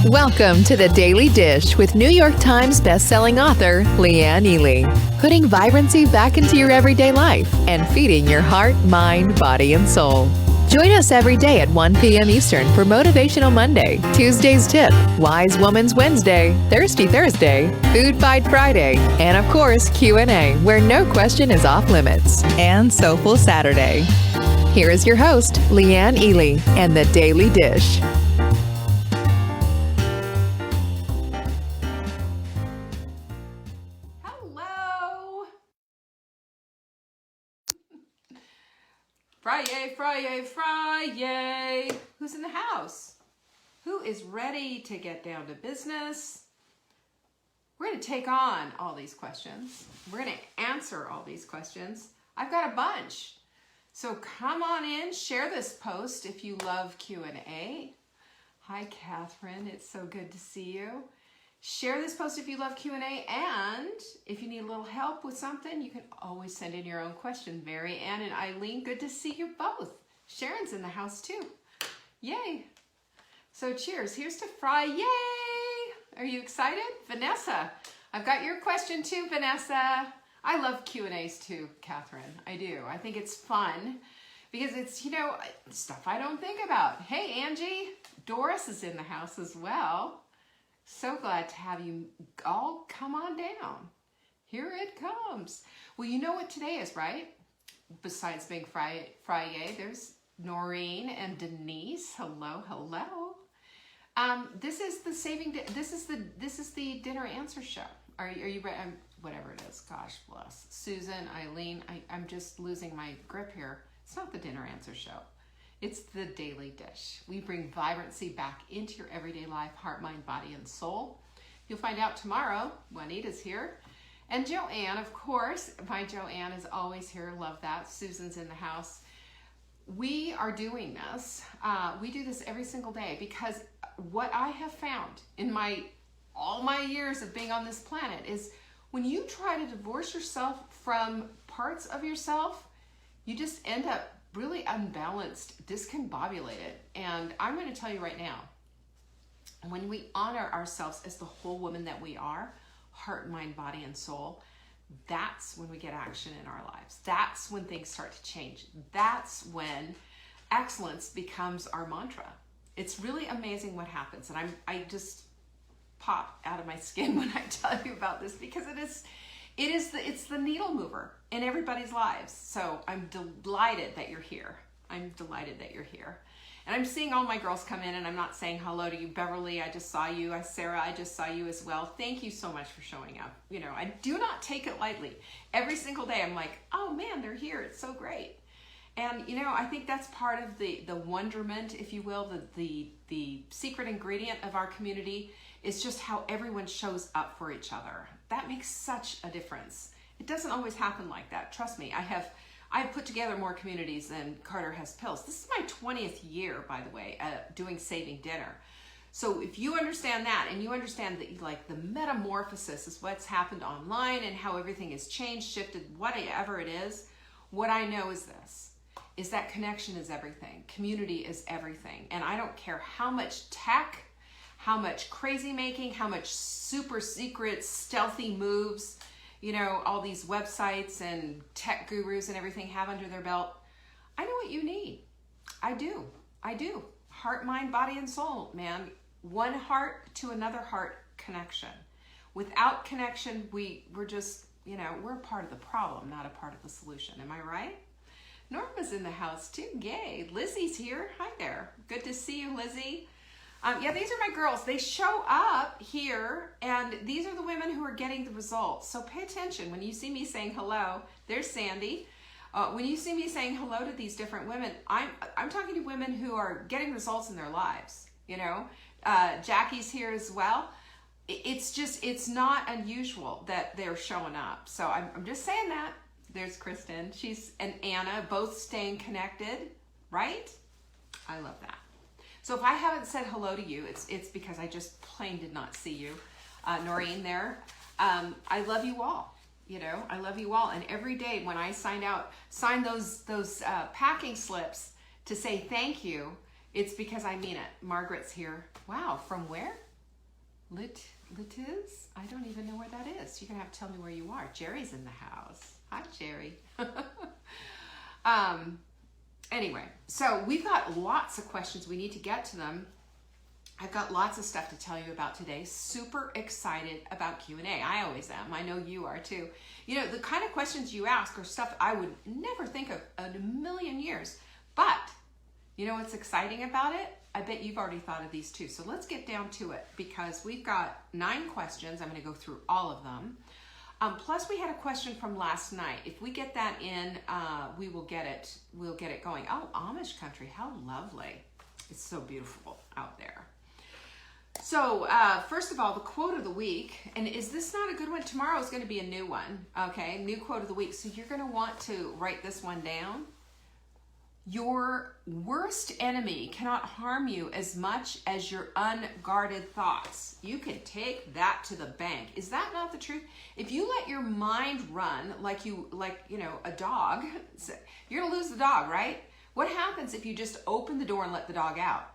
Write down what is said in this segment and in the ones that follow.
Welcome to the Daily Dish with New York Times bestselling author Leanne Ely. Putting vibrancy back into your everyday life and feeding your heart, mind, body, and soul. Join us every day at 1 p.m. Eastern for Motivational Monday, Tuesday's Tip, Wise Woman's Wednesday, Thirsty Thursday, Food Fight Friday, and of course Q&A, where no question is off limits, and Soulful Saturday. Here is your host, Leanne Ely, and the Daily Dish. FriYay, FriYay, FriYay. Who's in the house? Who is ready to get down to business? We're going to take on all these questions. We're going to answer all these questions. I've got a bunch. So come on in, share this post if you love Q&A. Hi, Catherine. It's so good to see you. Share this post if you love Q&A, and if you need a little help with something, you can always send in your own question. Mary Ann and Eileen, good to see you both. Sharon's in the house too. Yay. So cheers. Here's to FriYay. Are you excited? Vanessa, I've got your question too, Vanessa. I love Q&As too, Catherine. I do. I think it's fun because it's, stuff I don't think about. Hey, Angie. Doris is in the house as well. So glad to have you all come on down. Here it comes. Well, you know what today is, right? Besides being FriYay, there's Noreen and Denise. Hello, hello. This is the dinner answer show. Are you ready? Whatever it is. Gosh bless. Susan, Eileen, I'm just losing my grip here. It's not the dinner answer show. It's the Daily Dish. We bring vibrancy back into your everyday life, heart, mind, body, and soul. You'll find out tomorrow. Juanita's here. And Joanne, of course. My Joanne is always here. Love that. Susan's in the house. We are doing this. We do this every single day because what I have found in all my years of being on this planet is when you try to divorce yourself from parts of yourself, you just end up really unbalanced, discombobulated. And I'm going to tell you right now, when we honor ourselves as the whole woman that we are, heart, mind, body, and soul, that's when we get action in our lives. That's when things start to change. That's when excellence becomes our mantra. It's really amazing what happens. And I just pop out of my skin when I tell you about this because it's the needle mover in everybody's lives. So I'm delighted that you're here. I'm delighted that you're here. And I'm seeing all my girls come in, and I'm not saying hello to you. Beverly, I just saw you. Sarah, I just saw you as well. Thank you so much for showing up. I do not take it lightly. Every single day I'm like, oh man, they're here. It's so great. And I think that's part of the wonderment, if you will, the secret ingredient of our community is just how everyone shows up for each other. That makes such a difference. It doesn't always happen like that. Trust me, I've put together more communities than Carter has pills. This is my 20th year, by the way, doing Saving Dinner. So if you understand that, and you understand that the metamorphosis is what's happened online and how everything has changed, shifted, whatever it is, what I know is this, is that connection is everything. Community is everything. And I don't care how much tech, how much crazy making, how much super secret stealthy moves, all these websites and tech gurus and everything have under their belt. I know what you need. I do. Heart, mind, body, and soul, man. One heart to another heart connection. Without connection, we're just, we're a part of the problem, not a part of the solution. Am I right? Norma's in the house too. Yay. Lizzie's here. Hi there. Good to see you, Lizzie. These are my girls. They show up here, and these are the women who are getting the results. So pay attention. When you see me saying hello, there's Sandy. When you see me saying hello to these different women, I'm talking to women who are getting results in their lives. Jackie's here as well. It's not unusual that they're showing up. So I'm just saying that. There's Kristen. And Anna, both staying connected, right? I love that. So if I haven't said hello to you, it's because I just plain did not see you. Noreen there. I love you all. I love you all. And every day when I sign those packing slips to say thank you, it's because I mean it. Margaret's here. Wow, from where? Litiz? I don't even know where that is. You're going to have to tell me where you are. Jerry's in the house. Hi, Jerry. Anyway, so we've got lots of questions. We need to get to them. I've got lots of stuff to tell you about today. Super excited about Q&A. I always am. I know you are too. You know, the kind of questions you ask are stuff I would never think of in a million years. But you know what's exciting about it? I bet you've already thought of these too. So let's get down to it because we've got 9 questions. I'm going to go through all of them. Plus we had a question from last night. If we get that in, we will get it. We'll get it going. Oh, Amish country. How lovely. It's so beautiful out there. So first of all, the quote of the week, and is this not a good one? Tomorrow is going to be a new one. Okay, new quote of the week. So you're going to want to write this one down. Your worst enemy cannot harm you as much as your unguarded thoughts. You can take that to the bank. Is that not the truth? If you let your mind run like a dog, you're going to lose the dog, right? What happens if you just open the door and let the dog out?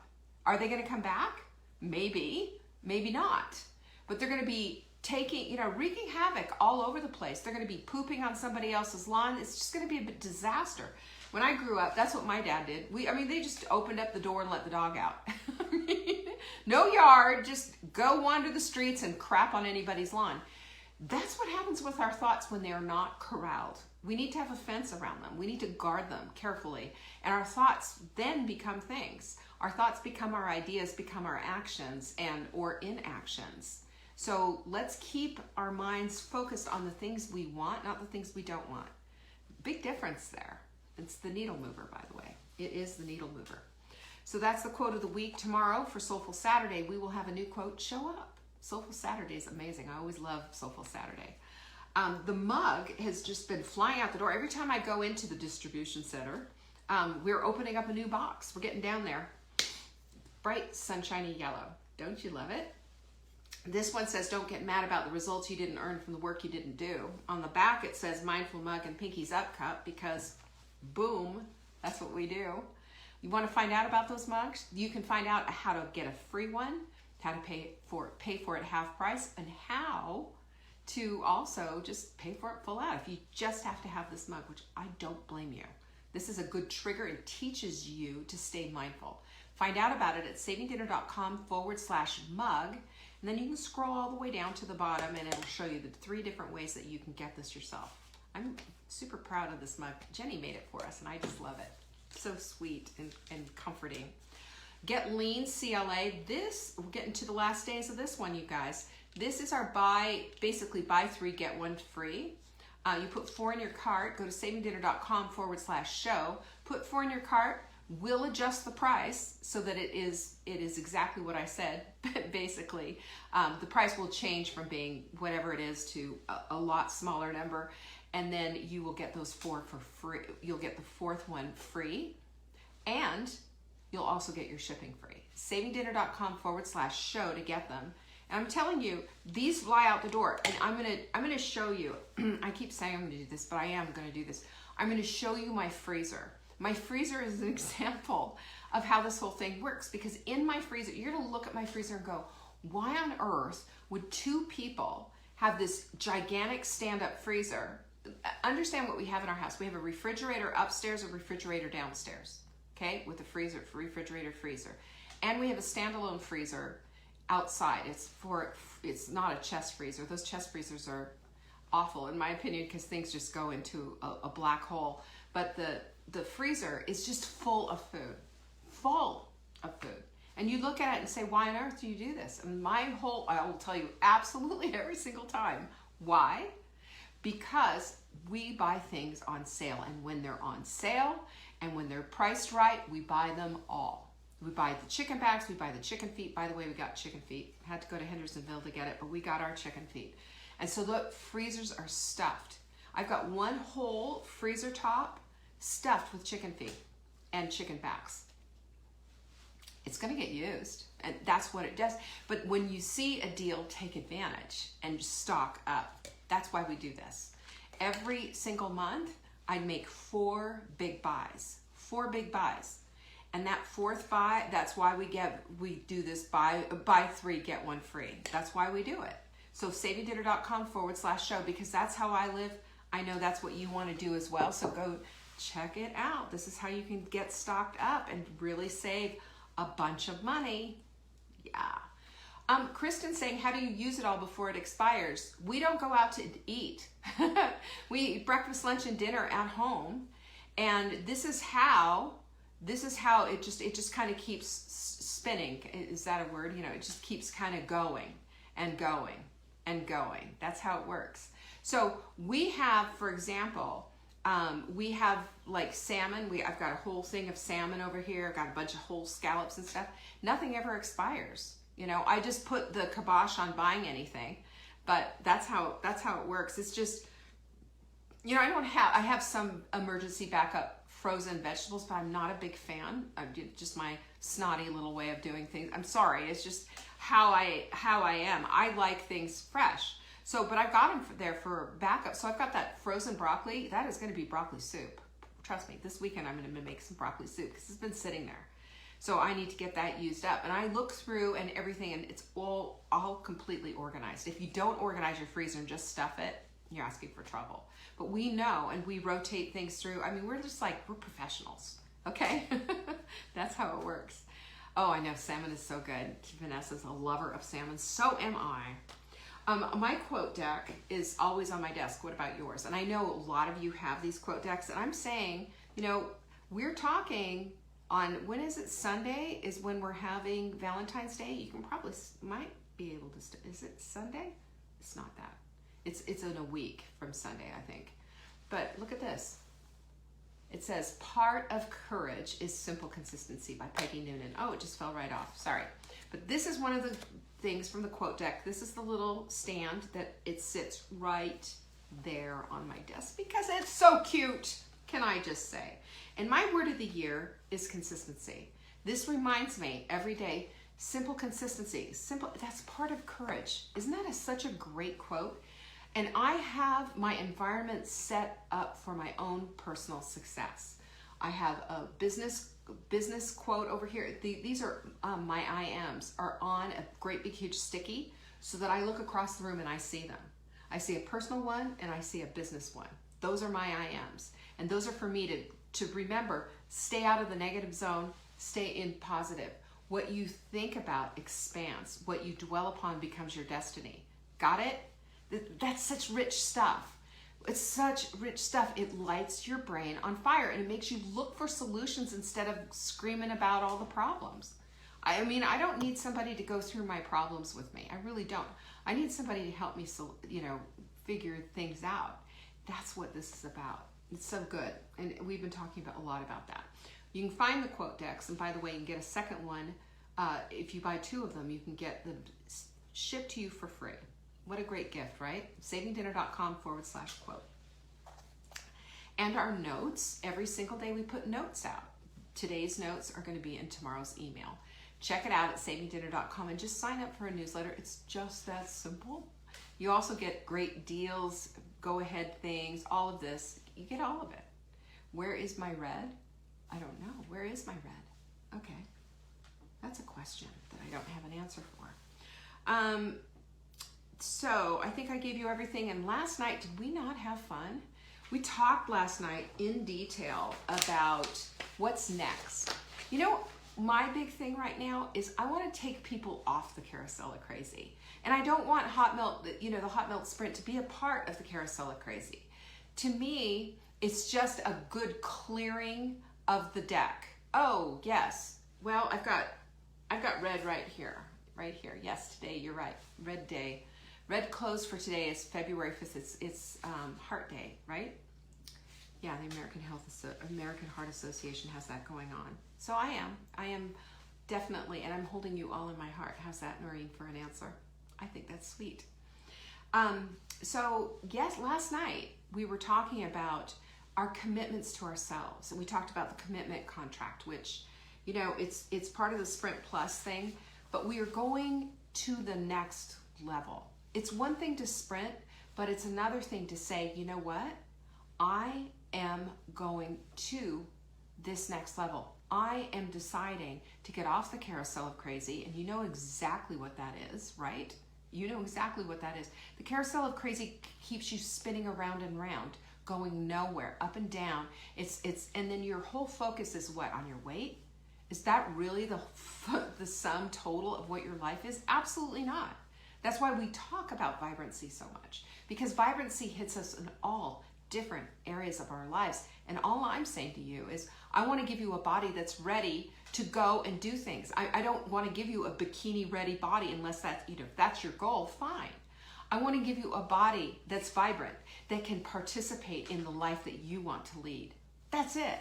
Are they going to come back? Maybe, maybe not. But they're going to be wreaking havoc all over the place. They're going to be pooping on somebody else's lawn. It's just going to be a disaster. When I grew up, that's what my dad did. They just opened up the door and let the dog out. No yard, just go wander the streets and crap on anybody's lawn. That's what happens with our thoughts when they are not corralled. We need to have a fence around them. We need to guard them carefully. And our thoughts then become things. Our thoughts become our ideas, become our actions or inactions. So let's keep our minds focused on the things we want, not the things we don't want. Big difference there. It's the needle mover, by the way. It is the needle mover. So that's the quote of the week. Tomorrow for Soulful Saturday, we will have a new quote show up. Soulful Saturday is amazing. I always love Soulful Saturday. The mug has just been flying out the door. Every time I go into the distribution center, we're opening up a new box. We're getting down there. Bright, sunshiny yellow. Don't you love it? This one says, don't get mad about the results you didn't earn from the work you didn't do. On the back, it says Mindful Mug and Pinky's Up Cup because boom, that's what we do. You want to find out about those mugs? You can find out how to get a free one, how to pay for it half price, and how to also just pay for it full out if you just have to have this mug, which I don't blame you. This is a good trigger. It teaches you to stay mindful. Find out about it at savingdinner.com/mug, and then you can scroll all the way down to the bottom and it'll show you the 3 different ways that you can get this yourself. I'm super proud of this mug. Jenny made it for us and I just love it. So sweet and comforting. Get Lean CLA. We're getting to the last days of this one, you guys. This is our buy 3, get 1 free. You put 4 in your cart, go to savingdinner.com/show, put 4 in your cart. We'll adjust the price so that it is exactly what I said. Basically, the price will change from being whatever it is to a lot smaller number, and then you will get those 4 for free. You'll get the 4th one free, and you'll also get your shipping free. savingdinner.com/show to get them. And I'm telling you, these fly out the door, and I'm gonna show you. I keep saying I'm gonna do this, but I am gonna do this. I'm gonna show you my freezer. My freezer is an example of how this whole thing works, because in my freezer, you're gonna look at my freezer and go, why on earth would 2 people have this gigantic stand-up freezer? Understand what we have in our house. We have a refrigerator upstairs, a refrigerator downstairs, okay, with a refrigerator freezer. And we have a standalone freezer outside. It's not a chest freezer. Those chest freezers are awful, in my opinion, because things just go into a black hole. But the freezer is just full of food. And you look at it and say, why on earth do you do this? And I will tell you absolutely every single time. Why? Because we buy things on sale. And when they're on sale and when they're priced right, we buy them all. We buy the chicken backs, we buy the chicken feet. By the way, we got chicken feet. Had to go to Hendersonville to get it, but we got our chicken feet. And so the freezers are stuffed. I've got one whole freezer top stuffed with chicken feet and chicken backs. It's going to get used, and that's what it does. But when you see a deal, take advantage and stock up. That's why we do this. Every single month, I make 4 big buys. And that fourth buy, that's why we do this buy 3, get 1 free. That's why we do it. So savingdinner.com/show, because that's how I live. I know that's what you want to do as well. So go check it out. This is how you can get stocked up and really save a bunch of money. Yeah. Kristen's saying, how do you use it all before it expires? We don't go out to eat. We eat breakfast, lunch, and dinner at home. And this is how it just kind of keeps spinning. Is that a word? You know, it just keeps kind of going and going and going. That's how it works. So we have, for example, we have like salmon. I've got a whole thing of salmon over here. I've got a bunch of whole scallops and stuff. Nothing ever expires. You know, I just put the kibosh on buying anything, but that's how it works. It's just, you know, I have some emergency backup frozen vegetables, but I'm not a big fan. Just my snotty little way of doing things. I'm sorry. It's just how I am. I like things fresh. So, but I've got them there for backup. So I've got that frozen broccoli. That is going to be broccoli soup. Trust me, this weekend I'm going to make some broccoli soup because it's been sitting there. So I need to get that used up. And I look through and everything, and it's all completely organized. If you don't organize your freezer and just stuff it, you're asking for trouble. But we know, and we rotate things through. I mean, we're professionals, okay? That's how it works. Oh, I know, salmon is so good. Vanessa's a lover of salmon. So am I. My quote deck is always on my desk. What about yours? And I know a lot of you have these quote decks, and I'm saying, you know, we're talking on, when is it? Sunday is when we're having Valentine's Day. You can probably, might be able to, is it Sunday? It's not that. It's in a week from Sunday, I think. But look at this. It says, part of courage is simple consistency by Peggy Noonan. Oh, it just fell right off. Sorry. But this is one of the things from the quote deck. This is the little stand that it sits right there on my desk because it's so cute, can I just say. And my word of the year is consistency. This reminds me every day, simple consistency. Simple, that's part of courage. Isn't that such a great quote? And I have my environment set up for my own personal success. I have a business quote over here. These are my IMs are on a great big huge sticky so that I look across the room and I see them. I see a personal one and I see a business one. Those are my IMs. And those are for me to remember, stay out of the negative zone, stay in positive. What you think about expands. What you dwell upon becomes your destiny. Got it? That's such rich stuff. It's such rich stuff. It lights your brain on fire and it makes you look for solutions instead of screaming about all the problems. I mean, I don't need somebody to go through my problems with me. I really don't. I need somebody to help me, figure things out. That's what this is about. It's so good. And we've been talking a lot about that. You can find the quote decks. And by the way, you can get a second one. If you buy 2 of them, you can get them shipped to you for free. What a great gift, right? savingdinner.com/quote. And our notes, every single day we put notes out. Today's notes are going to be in tomorrow's email. Check it out at savingdinner.com and just sign up for a newsletter. It's just that simple. You also get great deals, go ahead things, all of this. You get all of it. Where is my red? I don't know. Where is my red? Okay. That's a question that I don't have an answer for. So I think I gave you everything. And last night, did we not have fun? We talked last night in detail about what's next. You know, my big thing right now is I want to take people off the carousel of crazy. And I don't want hot melt, the hot melt sprint to be a part of the carousel of crazy. To me, it's just a good clearing of the deck. Oh, yes. Well, I've got red right here. Right here. Yes, today, you're right. Red day. Red close for today is February 5th. It's Heart Day, right? Yeah, the American Heart Association has that going on. So I am definitely, and I'm holding you all in my heart. How's that, Noreen, for an answer? I think that's sweet. So yes, last night we were talking about our commitments to ourselves, and we talked about the commitment contract, which, it's part of the Sprint Plus thing, but we are going to the next level. It's one thing to sprint, but it's another thing to say, you know what? I am going to this next level. I am deciding to get off the carousel of crazy, and you know exactly what that is, right? You know exactly what that is. The carousel of crazy keeps you spinning around and round, going nowhere, up and down. And then your whole focus is what? On your weight? Is that really the sum total of what your life is? Absolutely not. That's why we talk about vibrancy so much, because vibrancy hits us in all different areas of our lives. And all I'm saying to you is, I want to give you a body that's ready to go and do things. I don't want to give you a bikini ready body unless that's, if that's your goal, fine. I want to give you a body that's vibrant, that can participate in the life that you want to lead. That's it.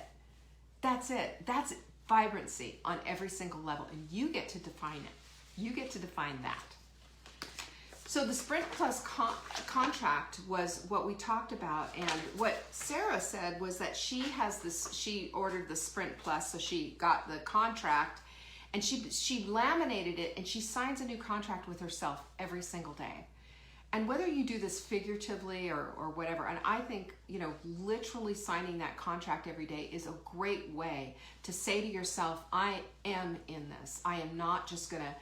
That's it. That's vibrancy on every single level. And you get to define it. You get to define that. So the Sprint Plus contract was what we talked about, and what Sarah said was that she ordered the Sprint Plus, so she got the contract, and she laminated it, and she signs a new contract with herself every single day. And whether you do this figuratively or whatever, and I think, literally signing that contract every day is a great way to say to yourself, I am in this. I am not just gonna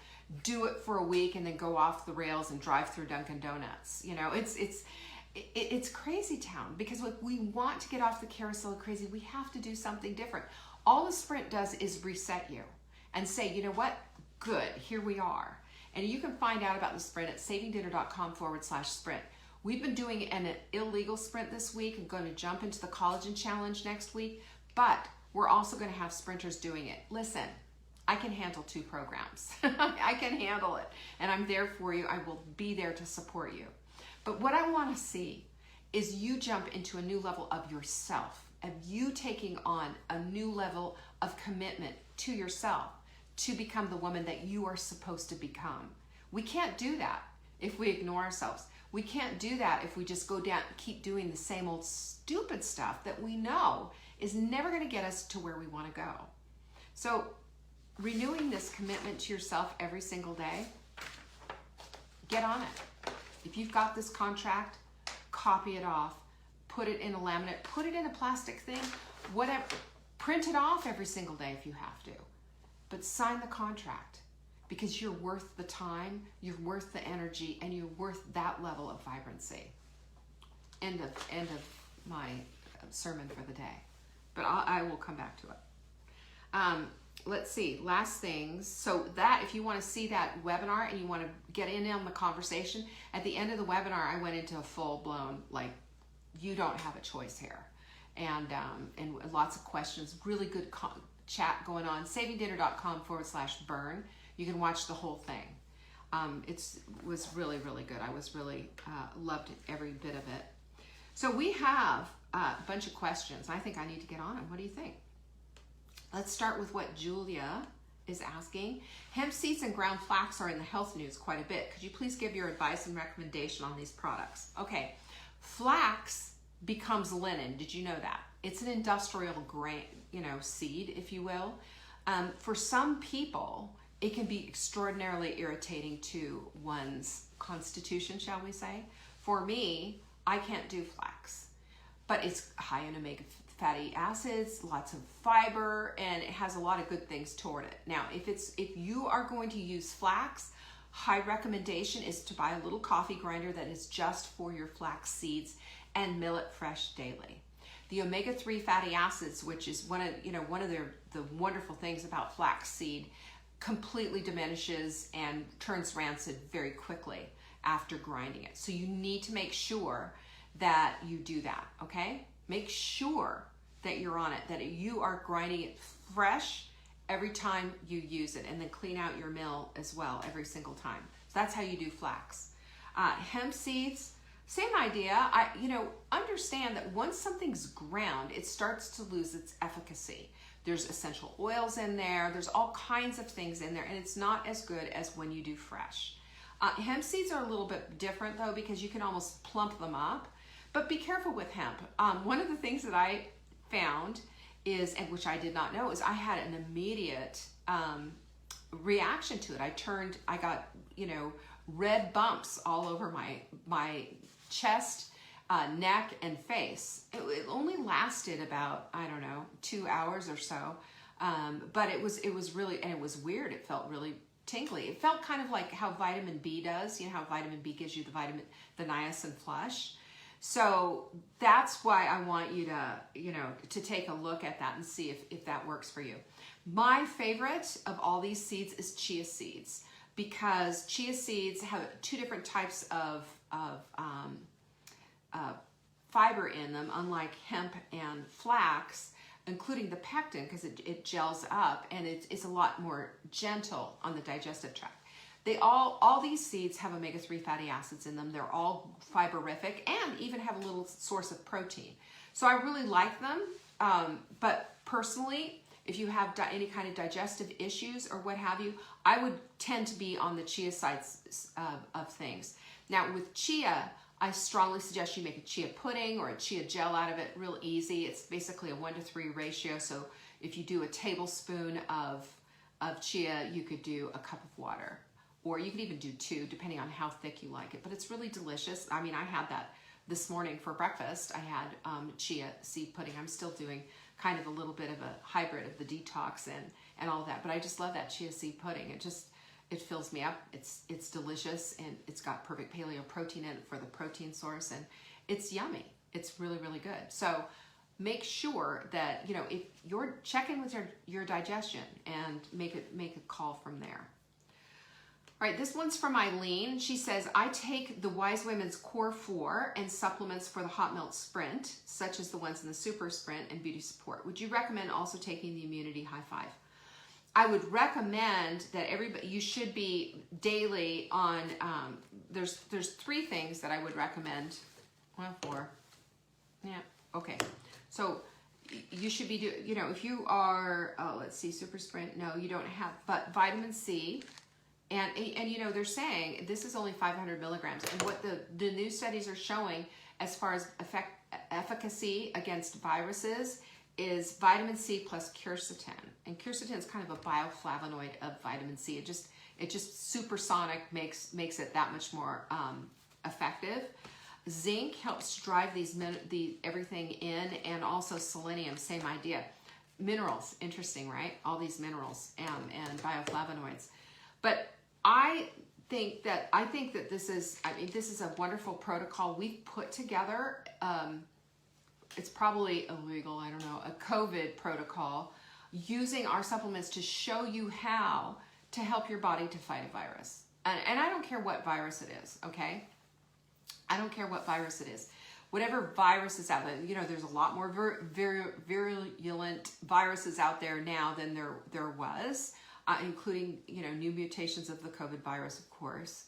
do it for a week and then go off the rails and drive through Dunkin' Donuts. It's crazy town, because if we want to get off the carousel of crazy, we have to do something different. All the Sprint does is reset you and say, you know what? Good, here we are. And you can find out about the Sprint at savingdinner.com/sprint. We've been doing an illegal Sprint this week and going to jump into the Collagen Challenge next week, but we're also going to have sprinters doing it. Listen, I can handle 2 programs. I can handle it. And I'm there for you. I will be there to support you. But what I want to see is you jump into a new level of yourself, of you taking on a new level of commitment to yourself to become the woman that you are supposed to become. We can't do that if we ignore ourselves. We can't do that if we just go down and keep doing the same old stupid stuff that we know is never going to get us to where we want to go. So renewing this commitment to yourself every single day, get on it. If you've got this contract, copy it off, put it in a laminate, put it in a plastic thing, whatever. Print it off every single day if you have to. But sign the contract, because you're worth the time, you're worth the energy, and you're worth that level of vibrancy. End of my sermon for the day. But I will come back to it. Let's see, last things. So that, if you want to see that webinar and you want to get in on the conversation, at the end of the webinar, I went into a full-blown, you don't have a choice here. And lots of questions, really good chat going on. savingdinner.com/burn. You can watch the whole thing. It was really, really good. I was really, loved every bit of it. So we have a bunch of questions. I think I need to get on them. What do you think? Let's start with what Julia is asking. Hemp seeds and ground flax are in the health news quite a bit. Could you please give your advice and recommendation on these products? Okay, flax becomes linen. Did you know that? It's an industrial grain, seed, if you will. For some people, it can be extraordinarily irritating to one's constitution, shall we say. For me, I can't do flax, but it's high in omega fatty acids, lots of fiber, and it has a lot of good things toward it. Now, if you are going to use flax, high recommendation is to buy a little coffee grinder that is just for your flax seeds and mill it fresh daily. The omega-3 fatty acids, which is one of the wonderful things about flax seed, completely diminishes and turns rancid very quickly after grinding it. So you need to make sure that you do that, okay? Make sure that you're on it, that you are grinding it fresh every time you use it, and then clean out your mill as well every single time. So that's how you do flax. Hemp seeds, same idea. Understand that once something's ground, it starts to lose its efficacy. There's essential oils in there. There's all kinds of things in there, and it's not as good as when you do fresh. Hemp seeds are a little bit different though, because you can almost plump them up. But be careful with hemp. One of the things that I found is, and which I did not know, is I had an immediate reaction to it. I got red bumps all over my chest, neck, and face. It only lasted about, 2 hours or so. But it was really, and it was weird. It felt really tingly. It felt kind of like how vitamin B does. You know how vitamin B gives you the niacin flush. So that's why I want you to take a look at that and see if that works for you. My favorite of all these seeds is chia seeds, because chia seeds have two different types of fiber in them, unlike hemp and flax, including the pectin, because it gels up and it's a lot more gentle on the digestive tract. All these seeds have omega-3 fatty acids in them. They're all fiberific and even have a little source of protein. So I really like them, but personally, if you have any kind of digestive issues or what have you, I would tend to be on the chia sides of things. Now with chia, I strongly suggest you make a chia pudding or a chia gel out of it, real easy. It's basically a 1-to-3 ratio. So if you do a tablespoon of chia, you could do a cup of water, or you could even do 2, depending on how thick you like it. But it's really delicious. I mean, I had that this morning for breakfast. I had chia seed pudding. I'm still doing kind of a little bit of a hybrid of the detox and all of that. But I just love that chia seed pudding. It fills me up. It's delicious, and it's got perfect paleo protein in it for the protein source, and it's yummy. It's really, really good. So make sure that, if you're checking with your digestion and make a call from there. All right, this one's from Eileen. She says, I take the Wise Women's Core 4 and supplements for the Hot Melt Sprint, such as the ones in the Super Sprint and Beauty Support. Would you recommend also taking the Immunity High 5? I would recommend that you should be daily on, there's 3 things that I would recommend. Well, 4. Yeah, okay. So you should be doing, if you are, let's see, Super Sprint, no, you don't have, but vitamin C, and they're saying this is only 500 milligrams. And what the new studies are showing as far as efficacy against viruses is vitamin C plus quercetin. And quercetin is kind of a bioflavonoid of vitamin C. It just supersonic makes it that much more effective. Zinc helps drive everything in, and also selenium, same idea. Minerals, interesting, right? All these minerals and bioflavonoids. But I think that this is a wonderful protocol we've put together. It's probably illegal, I don't know, a COVID protocol, using our supplements to show you how to help your body to fight a virus. And I don't care what virus it is, okay? I don't care what virus it is. Whatever virus is out there, there's a lot more virulent viruses out there now than there was, including, new mutations of the COVID virus, of course.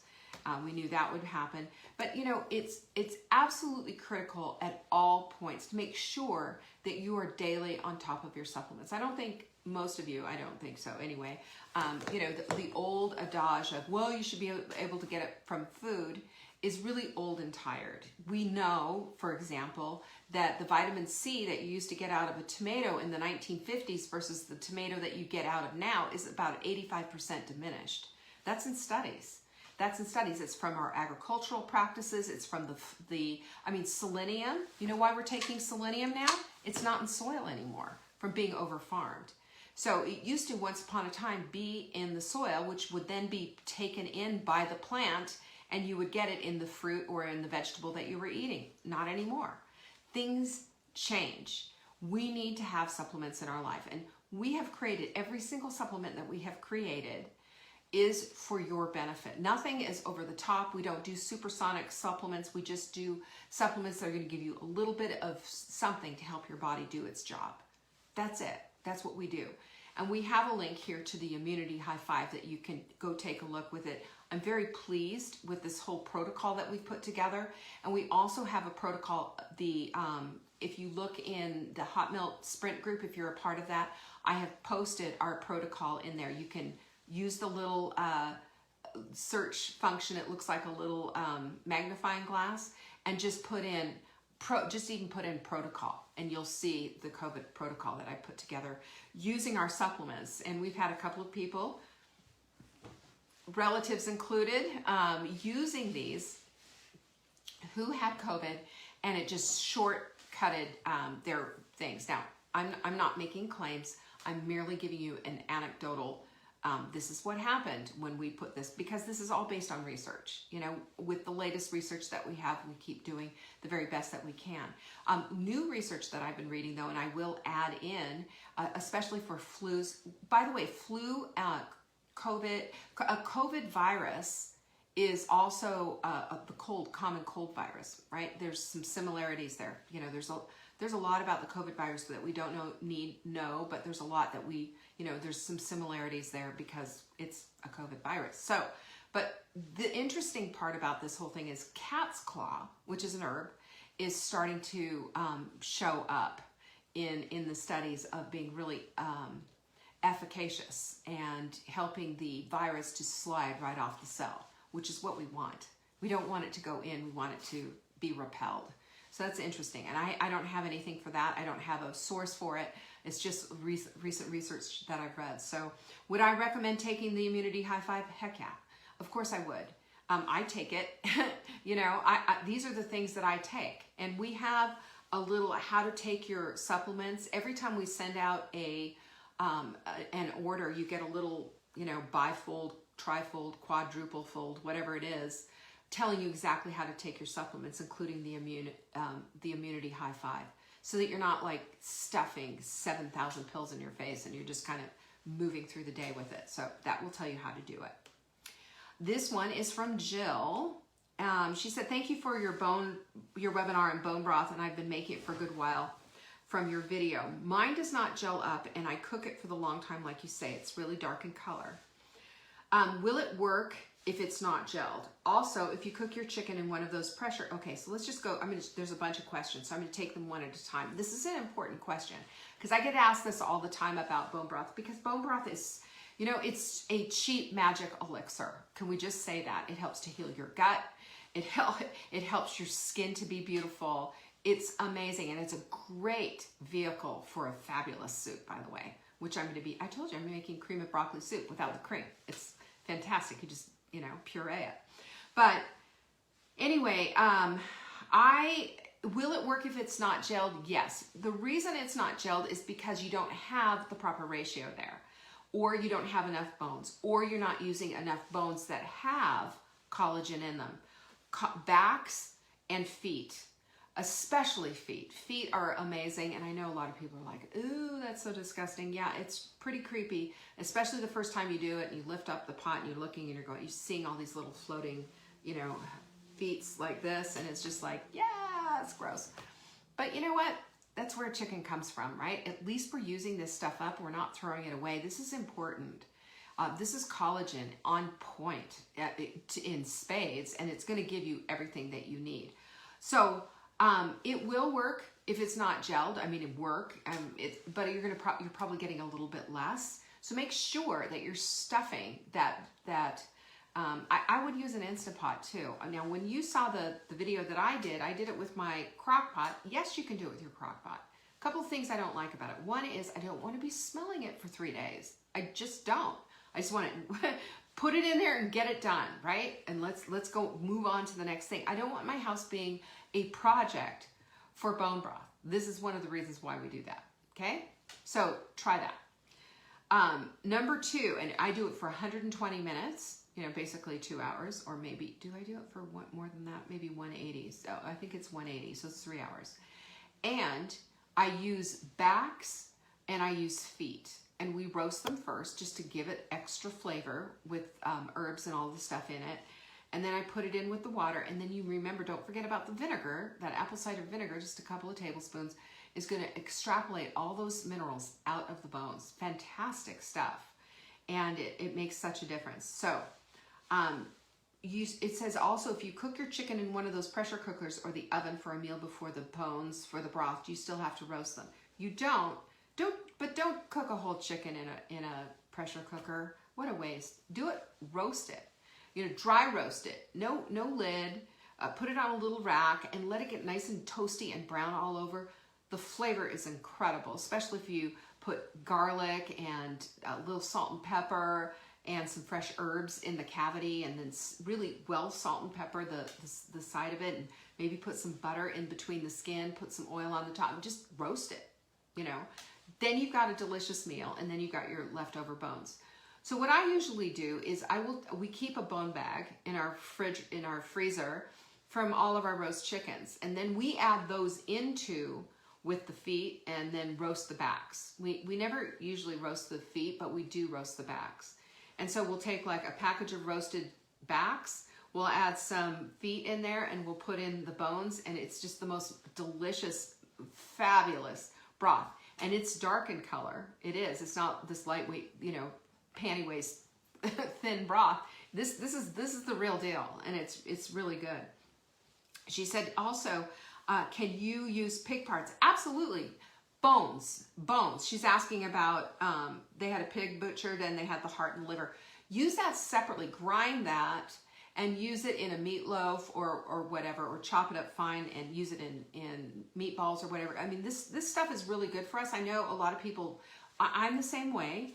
We knew that would happen. But, it's absolutely critical at all points to make sure that you are daily on top of your supplements. I don't think most of you, I don't think so anyway, the old adage of, well, you should be able to get it from food is really old and tired. We know, for example, that the vitamin C that you used to get out of a tomato in the 1950s versus the tomato that you get out of now is about 85% diminished. That's in studies. It's from our agricultural practices. It's from selenium. You know why we're taking selenium now? It's not in soil anymore from being over-farmed. So it used to, once upon a time, be in the soil, which would then be taken in by the plant, and you would get it in the fruit or in the vegetable that you were eating. Not anymore. Things change. We need to have supplements in our life, and we have created, every single supplement that we have created is for your benefit. Nothing is over the top. We don't do supersonic supplements. We just do supplements that are going to give you a little bit of something to help your body do its job. That's it. That's what we do. And we have a link here to the Immunity High 5 that you can go take a look with it. I'm very pleased with this whole protocol that we've put together. And we also have a protocol, if you look in the Hot Melt Sprint group, if you're a part of that, I have posted our protocol in there. You can use the little search function. It looks like a little magnifying glass, and just put in protocol, and you'll see the COVID protocol that I put together using our supplements. And we've had a couple of people, relatives included, using these who had COVID, and it just shortcutted their things. Now, I'm not making claims. I'm merely giving you an anecdotal, this is what happened when we put this, because this is all based on research. You know, with the latest research that we have, we keep doing the very best that we can. New research that I've been reading though, and I will add in, especially for flus. By the way, a COVID virus is also the common cold virus, right? There's some similarities there. You know, there's a lot about the COVID virus that we don't know, but there's a lot that there's some similarities there because it's a COVID virus. So, but the interesting part about this whole thing is cat's claw, which is an herb, is starting to show up in the studies of being really efficacious and helping the virus to slide right off the cell, which is what we want. We don't want it to go in, we want it to be repelled. So that's interesting. And I don't have anything for that. I don't have a source for it. It's just recent research that I've read. So would I recommend taking the Immunity High Five? Heck yeah. Of course I would. I take it. You know, these are the things that I take. And we have a little how to take your supplements. Every time we send out an order, you get a little, bifold, trifold, quadruple fold, whatever it is, telling you exactly how to take your supplements, including the Immunity High Five, so that you're not like stuffing 7,000 pills in your face and you're just kind of moving through the day with it. So that will tell you how to do it. This one is from Jill. She said, thank you for your webinar on bone broth, and I've been making it for a good while from your video. Mine does not gel up, and I cook it for the long time like you say. It's really dark in color. Will it work if it's not gelled? Also, if you cook your chicken in one of those pressure, okay, so let's just go, there's a bunch of questions, so I'm gonna take them one at a time. This is an important question, because I get asked this all the time about bone broth, because bone broth is, it's a cheap magic elixir. Can we just say that? It helps to heal your gut. It helps your skin to be beautiful. It's amazing, and it's a great vehicle for a fabulous soup, by the way, which I told you, I'm making cream of broccoli soup without the cream. It's fantastic. You just, puree it. But anyway, will it work if it's not gelled? Yes. The reason it's not gelled is because you don't have the proper ratio there, or you don't have enough bones, or you're not using enough bones that have collagen in them. Backs and feet, especially feet. Feet are amazing, and I know a lot of people are like, ooh, that's so disgusting. Yeah, it's pretty creepy, especially the first time you do it and you lift up the pot and you're looking and you're seeing all these little floating, feet like this, and it's just like, yeah, it's gross. But you know what? That's where chicken comes from, right? At least we're using this stuff up. We're not throwing it away. This is important. This is collagen on point in spades, and it's going to give you everything that you need. So it will work if it's not gelled. It work, but you're probably getting a little bit less. So make sure that you're stuffing that. I would use an Instant Pot too. Now, when you saw the video that I did it with my crock pot. Yes, you can do it with your crock pot. A couple of things I don't like about it. One is I don't want to be smelling it for 3 days. I just don't. I just want to put it in there and get it done, right? And let's go move on to the next thing. I don't want my house being a project for bone broth. This is one of the reasons why we do that, okay? So try that. Number 2, and I do it for 120 minutes, basically 2 hours, or maybe, do I do it for more than that? Maybe 180. So I think it's 180, so it's 3 hours. And I use backs and I use feet. And we roast them first just to give it extra flavor with herbs and all the stuff in it. And then I put it in with the water. And then you remember, don't forget about the vinegar. That apple cider vinegar, just a couple of tablespoons, is going to extrapolate all those minerals out of the bones. Fantastic stuff. And it makes such a difference. So it says also, if you cook your chicken in one of those pressure cookers or the oven for a meal before the bones for the broth, you still have to roast them. You don't cook a whole chicken in a pressure cooker. What a waste. Do it, roast it. Dry roast it. No lid. Put it on a little rack and let it get nice and toasty and brown all over. The flavor is incredible, especially if you put garlic and a little salt and pepper and some fresh herbs in the cavity, and then really well salt and pepper the side of it, and maybe put some butter in between the skin, put some oil on the top, and just roast it. then you've got a delicious meal, and then you've got your leftover bones. So what I usually do is we keep a bone bag in our fridge, in our freezer, from all of our roast chickens, and then we add those into with the feet and then roast the backs. We never usually roast the feet, but we do roast the backs. And so we'll take like a package of roasted backs, we'll add some feet in there, and we'll put in the bones, and it's just the most delicious, fabulous broth. And it's dark in color. It is. It's not this lightweight, you know, panty waist thin broth. This is the real deal, and it's really good. She said also, can you use pig parts? Absolutely. Bones. She's asking about, they had a pig butchered and they had the heart and liver. Use that separately. Grind that and use it in a meatloaf or whatever, or chop it up fine and use it in meatballs or whatever. I mean, this stuff is really good for us. I know a lot of people, I'm the same way.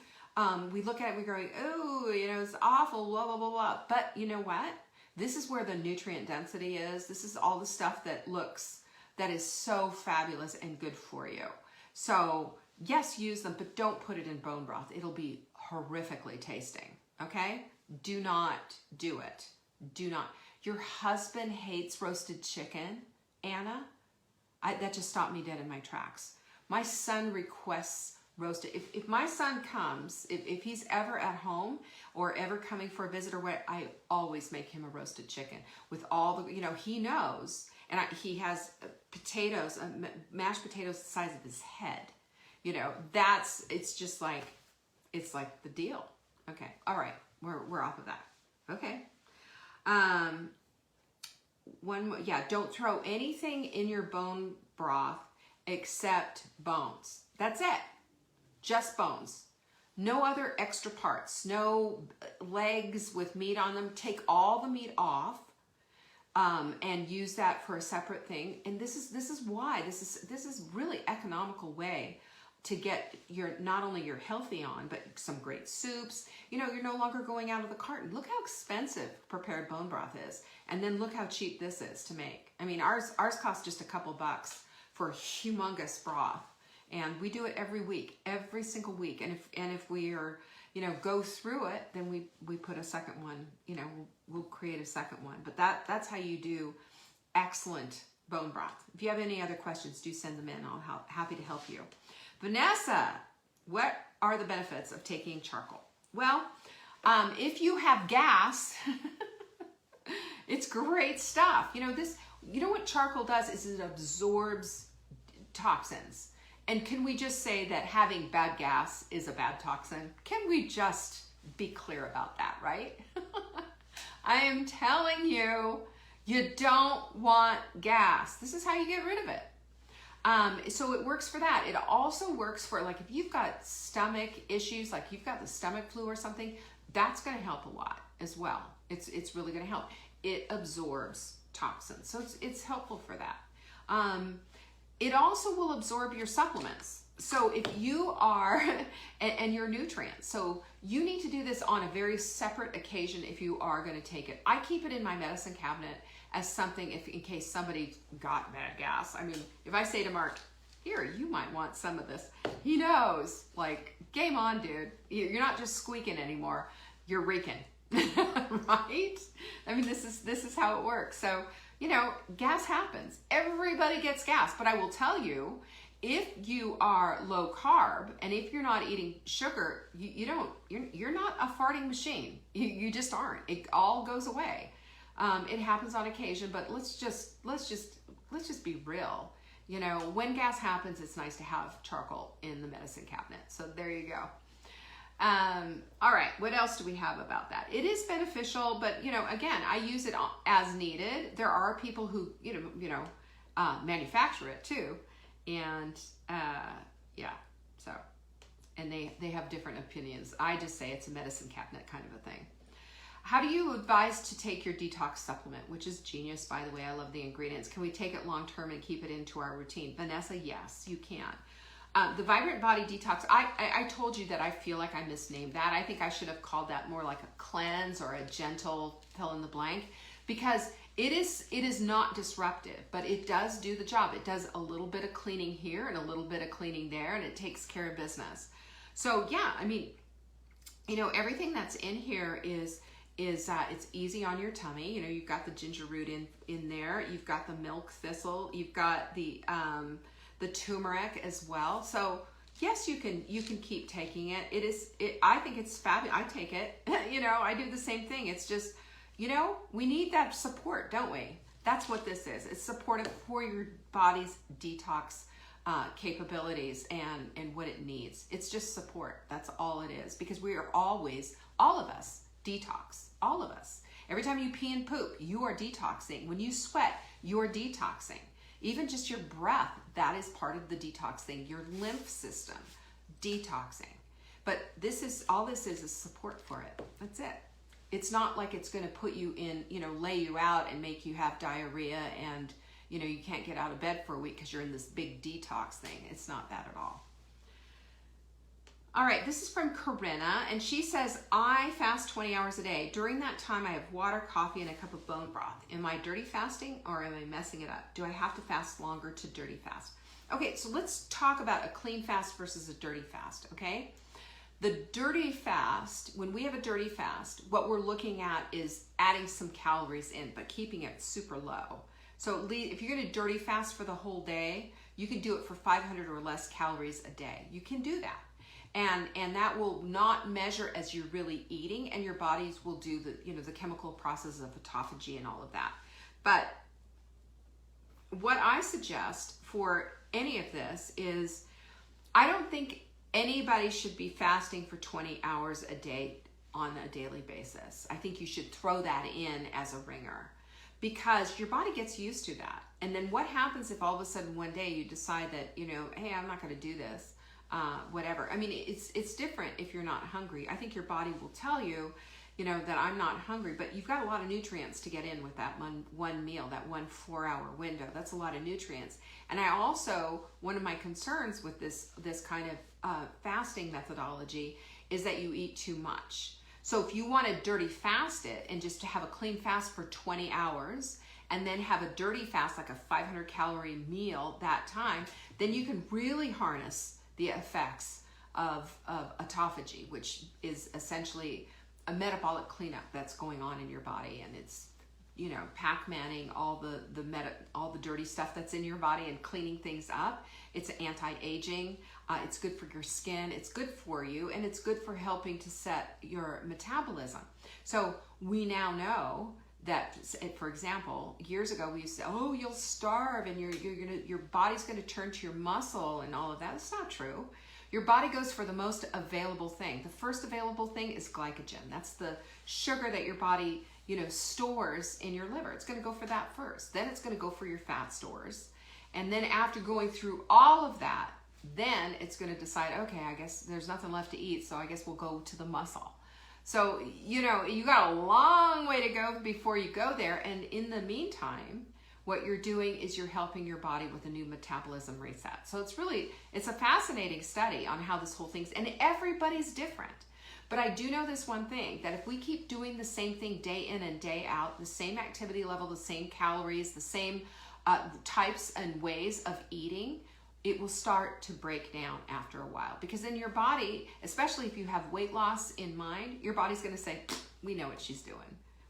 We look at it and we go, oh, you know, it's awful, blah, blah, blah, blah. But you know what? This is where the nutrient density is. This is all the stuff that is so fabulous and good for you. So yes, use them, but don't put it in bone broth. It'll be horrifically tasting, okay? Do not do it. Do not. Your husband hates roasted chicken, Anna? That just stopped me dead in my tracks. My son requests roasted. If my son comes, if he's ever at home or ever coming for a visit or what, I always make him a roasted chicken with all the, you know, he knows. And he has potatoes, mashed potatoes the size of his head. You know, it's just like, it's like the deal. Okay, all right, we're off of that. Okay. One more, yeah, don't throw anything in your bone broth except bones. That's it. Just bones. No other extra parts. No legs with meat on them. Take all the meat off. And use that for a separate thing. And this is why this is really economical way to get your, not only your healthy on, but some great soups. You know, you're no longer going out of the carton. Look how expensive prepared bone broth is, and then look how cheap this is to make. I mean, ours costs just a couple bucks for humongous broth, and we do it every week, every single week. And if we are, you know, go through it, then we put a second one, you know, we'll create a second one. But that's how you do excellent bone broth. If you have any other questions, do send them in. I'll happy to help you. Vanessa, what are the benefits of taking charcoal? Well, if you have gas, it's great stuff. You know what charcoal does is it absorbs toxins. And can we just say that having bad gas is a bad toxin? Can we just be clear about that, right? I am telling you, you don't want gas. This is how you get rid of it. So it works for that. It also works for, like, if you've got stomach issues, like you've got the stomach flu or something, that's going to help a lot as well. It's really going to help. It absorbs toxins. So it's helpful for that. It also will absorb your supplements. So if you are, and your nutrients. So you need to do this on a very separate occasion if you are going to take it. I keep it in my medicine cabinet as something in case somebody got bad gas. I mean, if I say to Mark, here, you might want some of this, he knows, like, game on, dude. You're not just squeaking anymore, you're reeking, right? I mean, this is how it works. So, you know, gas happens. Everybody gets gas, but I will tell you, if you are low carb and if you're not eating sugar, you're not a farting machine. You just aren't. It all goes away. It happens on occasion, but let's just be real. You know, when gas happens, it's nice to have charcoal in the medicine cabinet. So there you go. All right, what else do we have about that? It is beneficial, but, you know, again, I use it as needed. There are people who, manufacture it too. And, yeah, so, and they have different opinions. I just say it's a medicine cabinet kind of a thing. How do you advise to take your detox supplement, which is genius, by the way. I love the ingredients. Can we take it long-term and keep it into our routine? Vanessa, yes, you can. The Vibrant Body Detox, I told you that I feel like I misnamed that. I think I should have called that more like a cleanse or a gentle fill in the blank. because it is not disruptive, but it does do the job. It does a little bit of cleaning here and a little bit of cleaning there, and it takes care of business. So yeah, I mean, you know, everything that's in here is it's easy on your tummy. You know, you've got the ginger root in there. You've got the milk thistle. You've got the turmeric as well. So yes, you can keep taking it. I think it's fabulous. I take it. You know, I do the same thing. It's just, you know, we need that support, don't we? That's what this is. It's supportive for your body's detox capabilities and what it needs. It's just support. That's all it is, because we are always, all of us, detox. All of us. Every time you pee and poop, you are detoxing. When you sweat, you're detoxing. Even just your breath, that is part of the detox thing. Your lymph system, detoxing. But all this is support for it. That's it. It's not like it's going to put you in, you know, lay you out and make you have diarrhea and, you know, you can't get out of bed for a week because you're in this big detox thing. It's not that at all. All right, this is from Corinna, and she says, I fast 20 hours a day. During that time, I have water, coffee, and a cup of bone broth. Am I dirty fasting, or am I messing it up? Do I have to fast longer to dirty fast? Okay, so let's talk about a clean fast versus a dirty fast, okay? The dirty fast, when we have a dirty fast, what we're looking at is adding some calories in, but keeping it super low. So if you're gonna dirty fast for the whole day, you can do it for 500 or less calories a day. You can do that. And that will not measure as you're really eating, and your bodies will do the, you know, the chemical processes of autophagy and all of that. But what I suggest for any of this is, I don't think anybody should be fasting for 20 hours a day on a daily basis. I think you should throw that in as a ringer, because your body gets used to that. And then what happens if all of a sudden one day you decide that, you know, hey, I'm not going to do this. Whatever. I mean, it's different if you're not hungry. I think your body will tell you, you know, that I'm not hungry, but you've got a lot of nutrients to get in with that one meal, that 1 4-hour window. That's a lot of nutrients. And I also, one of my concerns with this kind of fasting methodology is that you eat too much. So if you want to dirty fast it and just to have a clean fast for 20 hours and then have a dirty fast, like a 500 calorie meal that time, then you can really harness the effects of autophagy, which is essentially a metabolic cleanup that's going on in your body, and it's, you know, Pac-Manning all the dirty stuff that's in your body and cleaning things up. It's anti-aging. It's good for your skin. It's good for you, and it's good for helping to set your metabolism. So we now know that, for example, years ago we used to say, oh, you'll starve and your body's gonna turn to your muscle and all of that. It's not true. Your body goes for the most available thing. The first available thing is glycogen. That's the sugar that your body, you know, stores in your liver. It's gonna go for that first. Then it's gonna go for your fat stores. And then after going through all of that, then it's gonna decide, okay, I guess there's nothing left to eat, so I guess we'll go to the muscle. So, you know, you got a long way to go before you go there. And in the meantime, what you're doing is you're helping your body with a new metabolism reset. So it's a fascinating study on how this whole thing's, and everybody's different. But I do know this one thing, that if we keep doing the same thing day in and day out, the same activity level, the same calories, the same types and ways of eating, it will start to break down after a while. Because then your body, especially if you have weight loss in mind, your body's gonna say, we know what she's doing.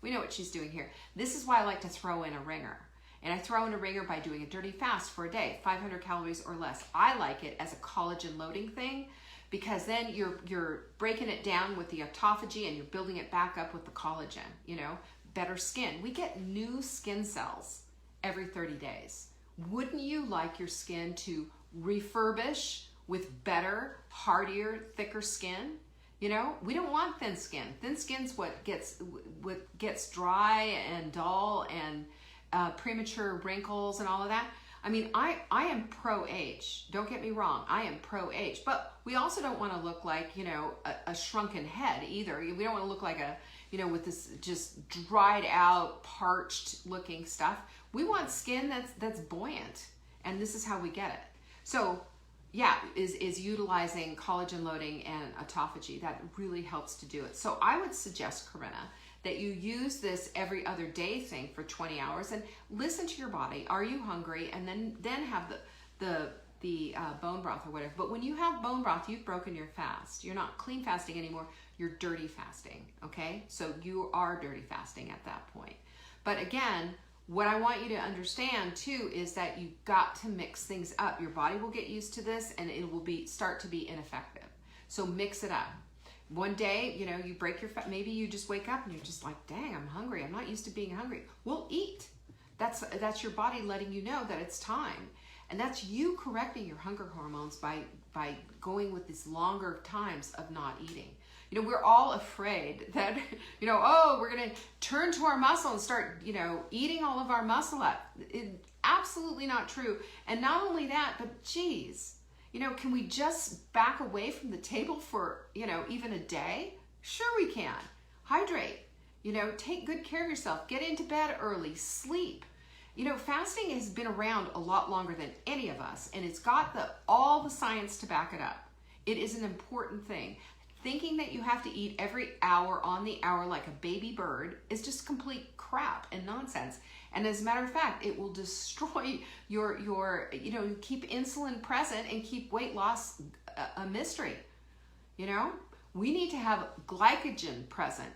We know what she's doing here. This is why I like to throw in a ringer. And I throw in a ringer by doing a dirty fast for a day, 500 calories or less. I like it as a collagen loading thing, because then you're breaking it down with the autophagy and you're building it back up with the collagen, you know, better skin. We get new skin cells every 30 days. Wouldn't you like your skin to refurbish with better, hardier, thicker skin? You know, we don't want thin skin. Thin skin's what gets dry and dull and premature wrinkles and all of that. I mean, I am pro-age. Don't get me wrong. I am pro-age. But we also don't want to look like, you know, a shrunken head either. We don't want to look like a, you know, with this just dried out, parched looking stuff. We want skin that's buoyant. And this is how we get it. So yeah, is utilizing collagen loading and autophagy. That really helps to do it. So I would suggest, Corinna, that you use this every other day thing for 20 hours and listen to your body. Are you hungry? And then have the bone broth or whatever. But when you have bone broth, you've broken your fast. You're not clean fasting anymore. You're dirty fasting, okay? So you are dirty fasting at that point. But again, what I want you to understand too is that you've got to mix things up. Your body will get used to this and it will start to be ineffective. So mix it up. One day, you know, you break your fast. Maybe you just wake up and you're just like, dang, I'm hungry. I'm not used to being hungry. Well, eat. That's your body letting you know that it's time. And that's you correcting your hunger hormones by going with these longer times of not eating. You know, we're all afraid that, you know, oh, we're going to turn to our muscle and start, you know, eating all of our muscle up. Absolutely not true. And not only that, but geez, you know, can we just back away from the table for, you know, even a day? Sure we can. Hydrate, you know, take good care of yourself. Get into bed early, sleep. You know, fasting has been around a lot longer than any of us, and it's got all the science to back it up. It is an important thing. Thinking that you have to eat every hour on the hour like a baby bird is just complete crap and nonsense. And as a matter of fact, it will destroy your you know, keep insulin present and keep weight loss a mystery. You know, we need to have glycogen present,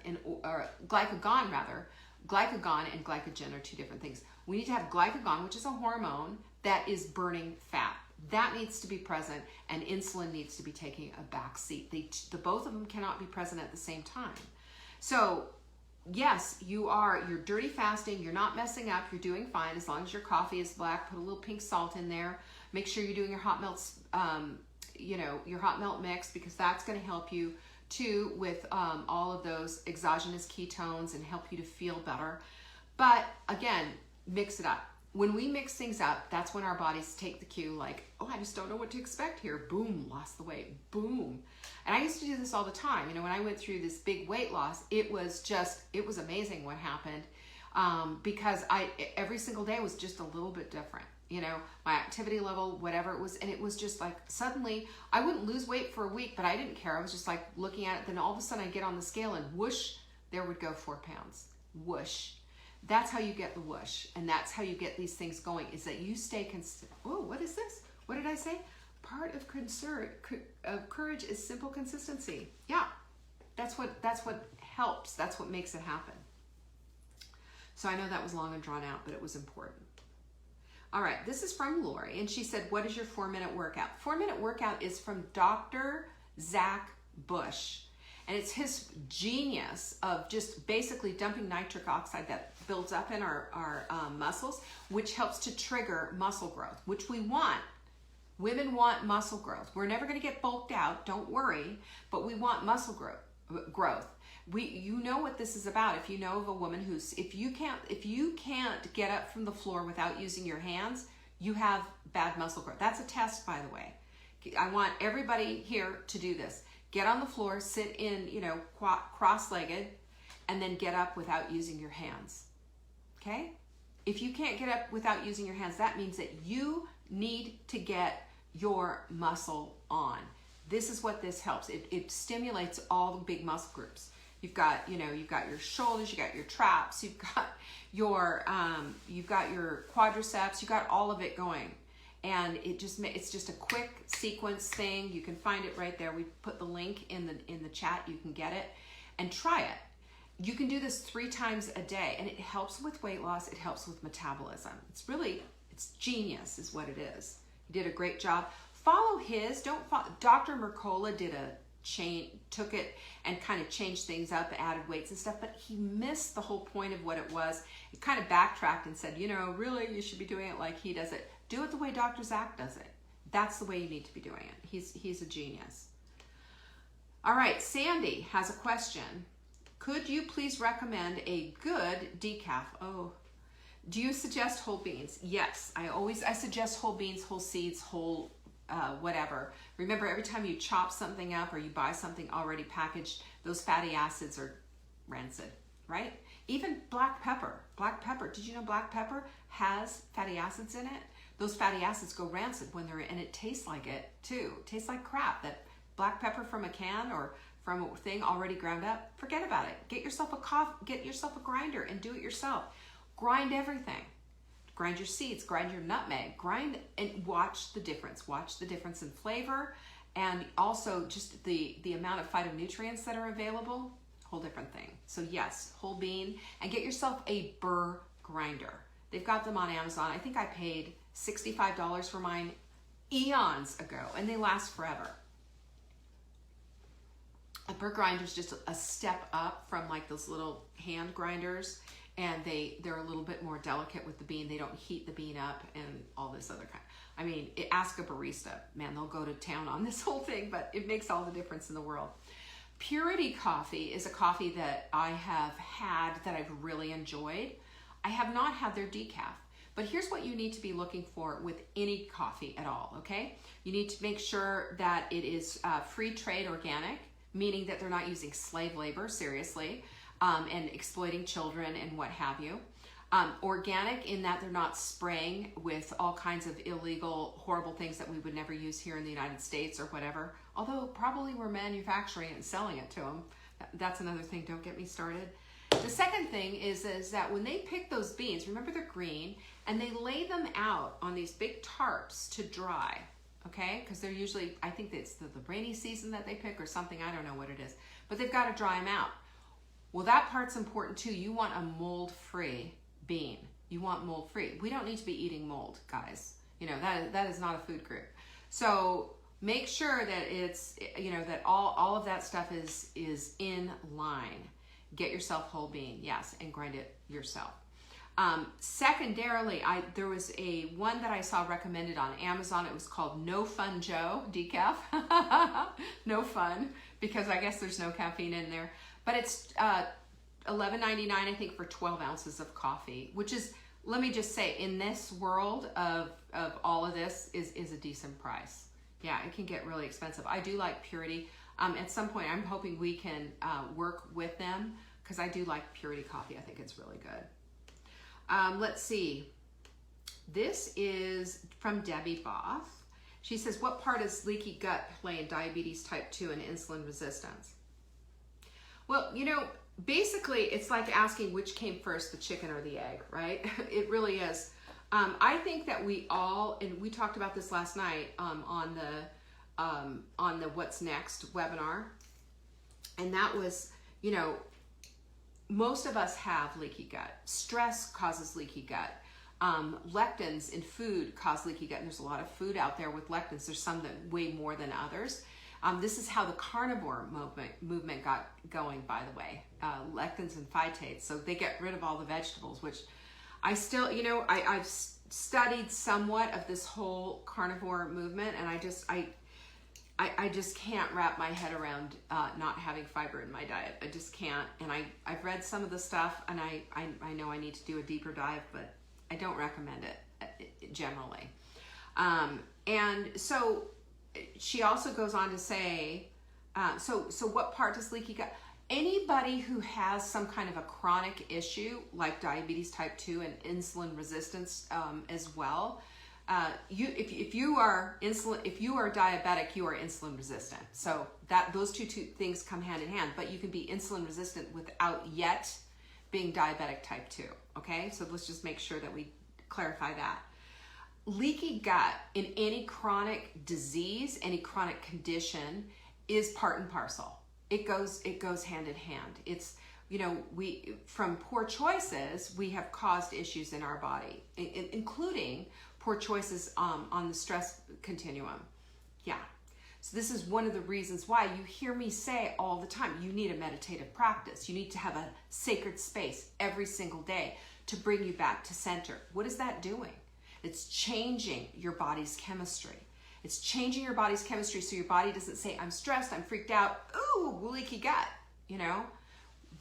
or glycagon rather. Glycagon and glycogen are two different things. We need to have glycagon, which is a hormone that is burning fat. That needs to be present, and insulin needs to be taking a back seat. The both of them cannot be present at the same time. So yes, you're dirty fasting, you're not messing up, you're doing fine as long as your coffee is black. Put a little pink salt in there. Make sure you're doing your hot melts, you know, your hot melt mix, because that's going to help you too with all of those exogenous ketones and help you to feel better. But again, mix it up. When we mix things up, that's when our bodies take the cue, like, oh, I just don't know what to expect here. Boom, lost the weight, boom. And I used to do this all the time. You know, when I went through this big weight loss, it was amazing what happened, because every single day was just a little bit different. You know, my activity level, whatever it was, and it was just like, suddenly, I wouldn't lose weight for a week, but I didn't care. I was just like looking at it, then all of a sudden I get on the scale and whoosh, there would go 4 pounds, whoosh. That's how you get the whoosh, and that's how you get these things going, is that you stay consistent. Oh, what is this? What did I say? Part of courage is simple consistency. Yeah, that's what helps. That's what makes it happen. So I know that was long and drawn out, but it was important. All right, this is from Lori, and she said, what is your 4-minute workout? 4-minute workout is from Dr. Zach Bush. And it's his genius of just basically dumping nitric oxide that builds up in our muscles, which helps to trigger muscle growth, which we want. Women want muscle growth. We're never going to get bulked out, don't worry, but we want muscle growth. You know what this is about. If you know of a woman if you can't get up from the floor without using your hands, you have bad muscle growth. That's a test, by the way. I want everybody here to do this. Get on the floor, sit in, you know, cross-legged, and then get up without using your hands, okay? If you can't get up without using your hands, that means that you need to get your muscle on. This is what this helps. It stimulates all the big muscle groups. You've got your shoulders, you've got your traps, you've got your quadriceps, you've got all of it going. And it's just a quick sequence thing. You can find it right there. We put the link in the chat. You can get it and try it. You can do this 3 times a day, and it helps with weight loss. It helps with metabolism. It's genius is what it is. He did a great job. Follow his. Dr. Mercola took it and kind of changed things up, added weights and stuff, but he missed the whole point of what it was. He kind of backtracked and said, you know, really, you should be doing it like he does it. Do it the way Dr. Zach does it. That's the way you need to be doing it. He's a genius. All right, Sandy has a question. Could you please recommend a good decaf? Oh, do you suggest whole beans? Yes, I suggest whole beans, whole seeds, whole whatever. Remember, every time you chop something up or you buy something already packaged, those fatty acids are rancid, right? Even black pepper. Did you know black pepper has fatty acids in it? Those fatty acids go rancid when and it tastes like it too. It tastes like crap. That black pepper from a can or from a thing already ground up, forget about it. Get yourself a grinder and do it yourself. Grind everything. Grind your seeds, grind your nutmeg, grind and watch the difference. Watch the difference in flavor and also just the amount of phytonutrients that are available, whole different thing. So yes, whole bean, and get yourself a burr grinder. They've got them on Amazon. I think I paid $65 for mine eons ago, and they last forever. A burr grinder is just a step up from like those little hand grinders, and they're a little bit more delicate with the bean. They don't heat the bean up and all this other kind. I mean, ask a barista. Man, they'll go to town on this whole thing, but it makes all the difference in the world. Purity coffee is a coffee that I have had that I've really enjoyed. I have not had their decaf, but here's what you need to be looking for with any coffee at all, okay? You need to make sure that it is free trade organic, meaning that they're not using slave labor, seriously, and exploiting children and what have you. Organic in that they're not spraying with all kinds of illegal, horrible things that we would never use here in the United States or whatever, although probably we're manufacturing it and selling it to them. That's another thing, don't get me started. The second thing is that when they pick those beans, remember they're green, and they lay them out on these big tarps to dry, okay? Because they're usually, I think it's the rainy season that they pick or something, I don't know what it is, but they've got to dry them out. Well, that part's important too. You want a mold-free bean. You want mold-free. We don't need to be eating mold, guys. You know, that is not a food group. So make sure that it's, you know, that all of that stuff is in line. Get yourself whole bean, yes, and grind it yourself. Secondarily, there was one that I saw recommended on Amazon. It was called No Fun Joe decaf. No fun, because I guess there's no caffeine in there. But it's $11.99, I think, for 12 ounces of coffee, which is, let me just say, in this world of all of this, is a decent price. Yeah, it can get really expensive. I do like Purity. At some point, I'm hoping we can work with them, because I do like Purity coffee. I think it's really good. Let's see. This is from Debbie Both. She says, what part does leaky gut play in diabetes type 2 and insulin resistance? Well, you know, basically, it's like asking which came first, the chicken or the egg, right? It really is. I think that we all, and we talked about this last night on the What's Next webinar, and that was, you know, most of us have leaky gut. Stress causes leaky gut. Lectins in food cause leaky gut, and there's a lot of food out there with lectins. There's some that way more than others. This is how the carnivore movement got going, by the way, lectins and phytates. So they get rid of all the vegetables, which I still, you know, I've studied somewhat of this whole carnivore movement, and I just can't wrap my head around not having fiber in my diet. I just can't. And I've read some of the stuff, and I know I need to do a deeper dive, but I don't recommend it generally. And so she also goes on to say, so what part does leaky gut? Anybody who has some kind of a chronic issue like diabetes type 2 and insulin resistance as well, if you are diabetic, you are insulin resistant. So those two things come hand in hand, but you can be insulin resistant without yet being diabetic type 2. Okay, so let's just make sure that we clarify that. Leaky gut in any chronic disease, any chronic condition, is part and parcel. It goes hand in hand. It's, you know, from poor choices, we have caused issues in our body, including poor choices on the stress continuum. Yeah. So this is one of the reasons why you hear me say all the time, you need a meditative practice. You need to have a sacred space every single day to bring you back to center. What is that doing? It's changing your body's chemistry. It's changing your body's chemistry so your body doesn't say, I'm stressed, I'm freaked out, ooh, leaky gut, you know?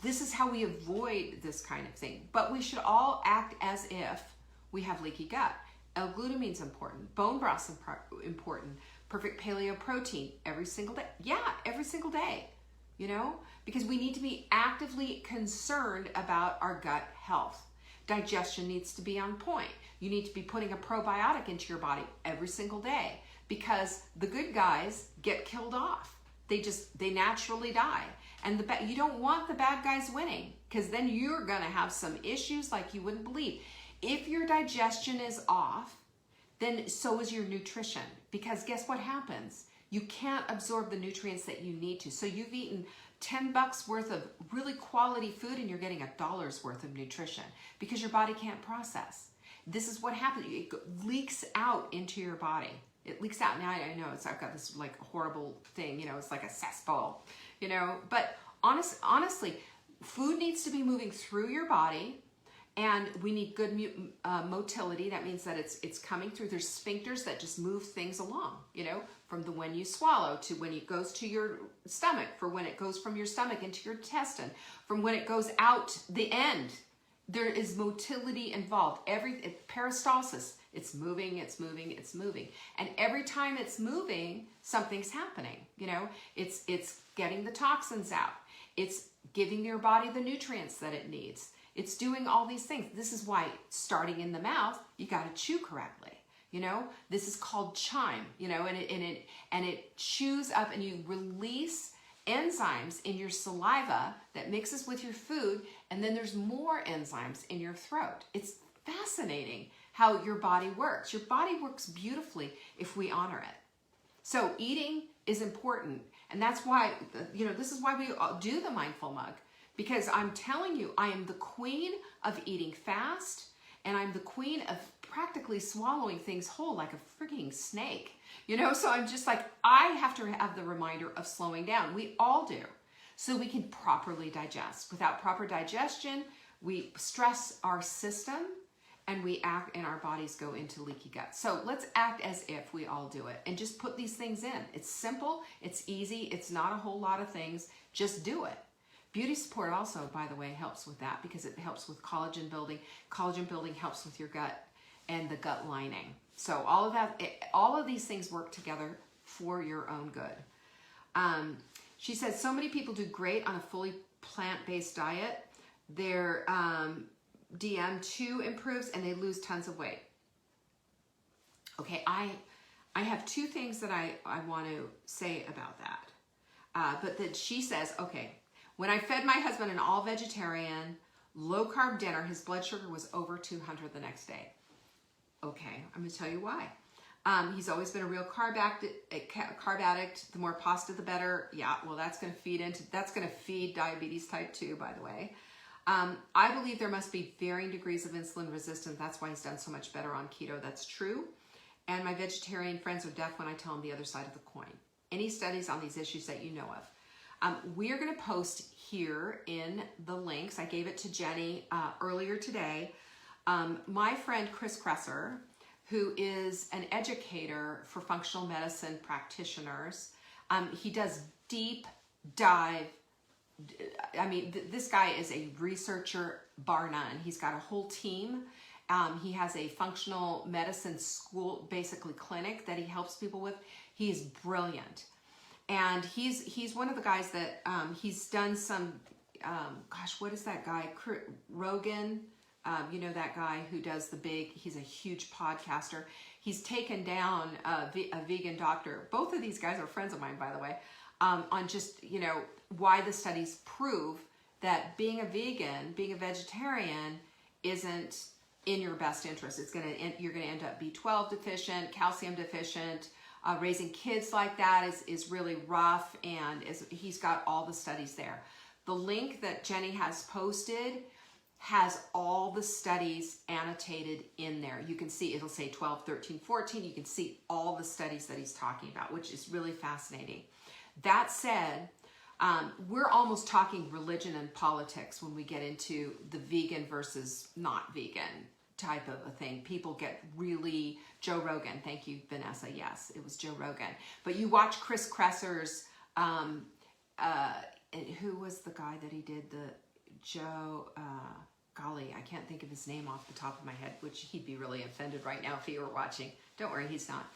This is how we avoid this kind of thing. But we should all act as if we have leaky gut. L-glutamine's important, bone broth's important, perfect paleo protein every single day. Yeah, every single day, you know? Because we need to be actively concerned about our gut health. Digestion needs to be on point. You need to be putting a probiotic into your body every single day, because the good guys get killed off. they naturally die. And you don't want the bad guys winning, because then you're gonna have some issues like you wouldn't believe. If your digestion is off, then so is your nutrition, because guess what happens? You can't absorb the nutrients that you need to. So you've eaten $10 worth of really quality food and you're getting $1 worth of nutrition because your body can't process. This is what happens. It leaks out into your body. It leaks out. Now I know I've got this like horrible thing, it's like a cesspool, but honestly, food needs to be moving through your body, and we need good motility. That means that it's coming through. There's sphincters that just move things along, from when you swallow to when it goes to your stomach, for when it goes from your stomach into your intestine, from when it goes out the end. There is motility involved. Peristalsis, it's moving, it's moving, it's moving. And every time it's moving, something's happening. It's getting the toxins out. It's giving your body the nutrients that it needs. It's doing all these things. This is why, starting in the mouth, you got to chew correctly. This is called chime, and it chews up, and you release enzymes in your saliva that mixes with your food, and then there's more enzymes in your throat. It's fascinating how your body works. Your body works beautifully if we honor it. So eating is important, and that's why, this is why we do the Mindful Mug, because I'm telling you, I am the queen of eating fast, and I'm the queen of practically swallowing things whole like a freaking snake. So I'm just like, I have to have the reminder of slowing down. We all do, so we can properly digest. Without proper digestion, we stress our system, and we act, and our bodies go into leaky gut. So let's act as if we all do it, and just put these things in. It's simple, it's easy, it's not a whole lot of things. Just do it. Beauty support also, by the way, helps with that, because it helps with collagen building. Collagen building helps with your gut and the gut lining. So all of these things work together for your own good. She says, so many people do great on a fully plant-based diet. Their DM2 improves and they lose tons of weight. Okay, I have two things that I want to say about that. But then she says, okay, when I fed my husband an all-vegetarian, low-carb dinner, his blood sugar was over 200 the next day. Okay, I'm going to tell you why. He's always been a real carb addict. The more pasta, the better. Yeah, well, that's going to feed diabetes type 2, by the way. I believe there must be varying degrees of insulin resistance. That's why he's done so much better on keto. That's true. And my vegetarian friends are deaf when I tell them the other side of the coin. Any studies on these issues that you know of? We are going to post here in the links. I gave it to Jenny earlier today. My friend Chris Kresser, who is an educator for functional medicine practitioners, he does deep dive. I mean, this guy is a researcher bar none. He's got a whole team. He has a functional medicine school, basically clinic, that he helps people with. He's brilliant. And he's one of the guys that he's done some, what is that guy? Rogan, that guy who does he's a huge podcaster. He's taken down a vegan doctor. Both of these guys are friends of mine, by the way, on just, why the studies prove that being a vegan, being a vegetarian isn't in your best interest. You're going to end up B12 deficient, calcium deficient. Raising kids like that is really rough, and he's got all the studies there. The link that Jenny has posted has all the studies annotated in there. You can see, it'll say 12, 13, 14. You can see all the studies that he's talking about, which is really fascinating. That said, we're almost talking religion and politics when we get into the vegan versus not vegan type of a thing. People get really, Joe Rogan, thank you, Vanessa, yes, it was Joe Rogan. But you watch Chris Kresser's, who was the guy that he did golly, I can't think of his name off the top of my head, which he'd be really offended right now if he were watching. Don't worry, he's not.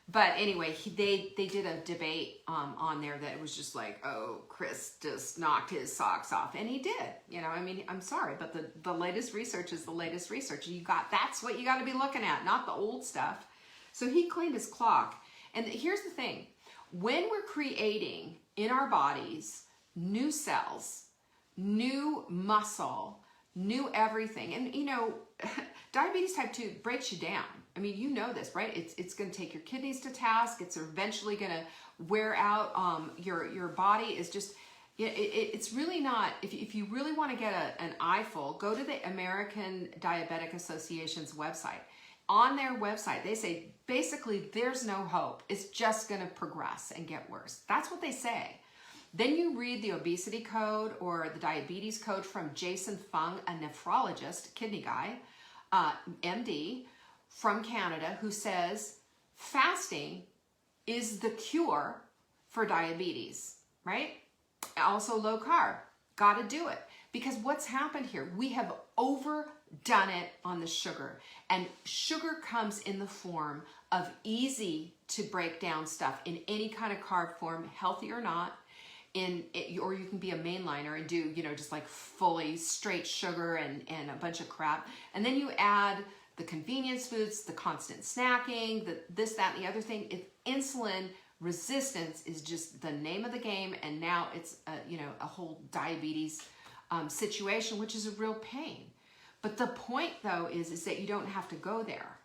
But anyway, they did a debate on there that was just like, oh, Chris just knocked his socks off. And he did. I'm sorry, but the latest research is the latest research. That's what you got to be looking at, not the old stuff. So he cleaned his clock. And here's the thing. when we're creating in our bodies new cells, new muscle, new everything, and you know, diabetes type 2 breaks you down. I mean, you know this, right? It's going to take your kidneys to task. It's eventually going to wear out. Your body is just, it's really not, if you really want to get an eyeful, go to the American Diabetic Association's website. On their website, they say, basically, there's no hope. It's just going to progress and get worse. That's what they say. Then you read the obesity code or the diabetes code from Jason Fung, a nephrologist, kidney guy, MD, from Canada, who says fasting is the cure for diabetes, right? Also low carb, got to do it. Because what's happened here, we have overdone it on the sugar. And sugar comes in the form of easy to break down stuff in any kind of carb form, healthy or not. Or you can be a mainliner and do, you know, just like fully straight sugar and a bunch of crap. And then you add the convenience foods, the constant snacking, this, that, and the other thing. If insulin resistance is just the name of the game, and now it's a whole diabetes situation, which is a real pain. But the point though is that you don't have to go there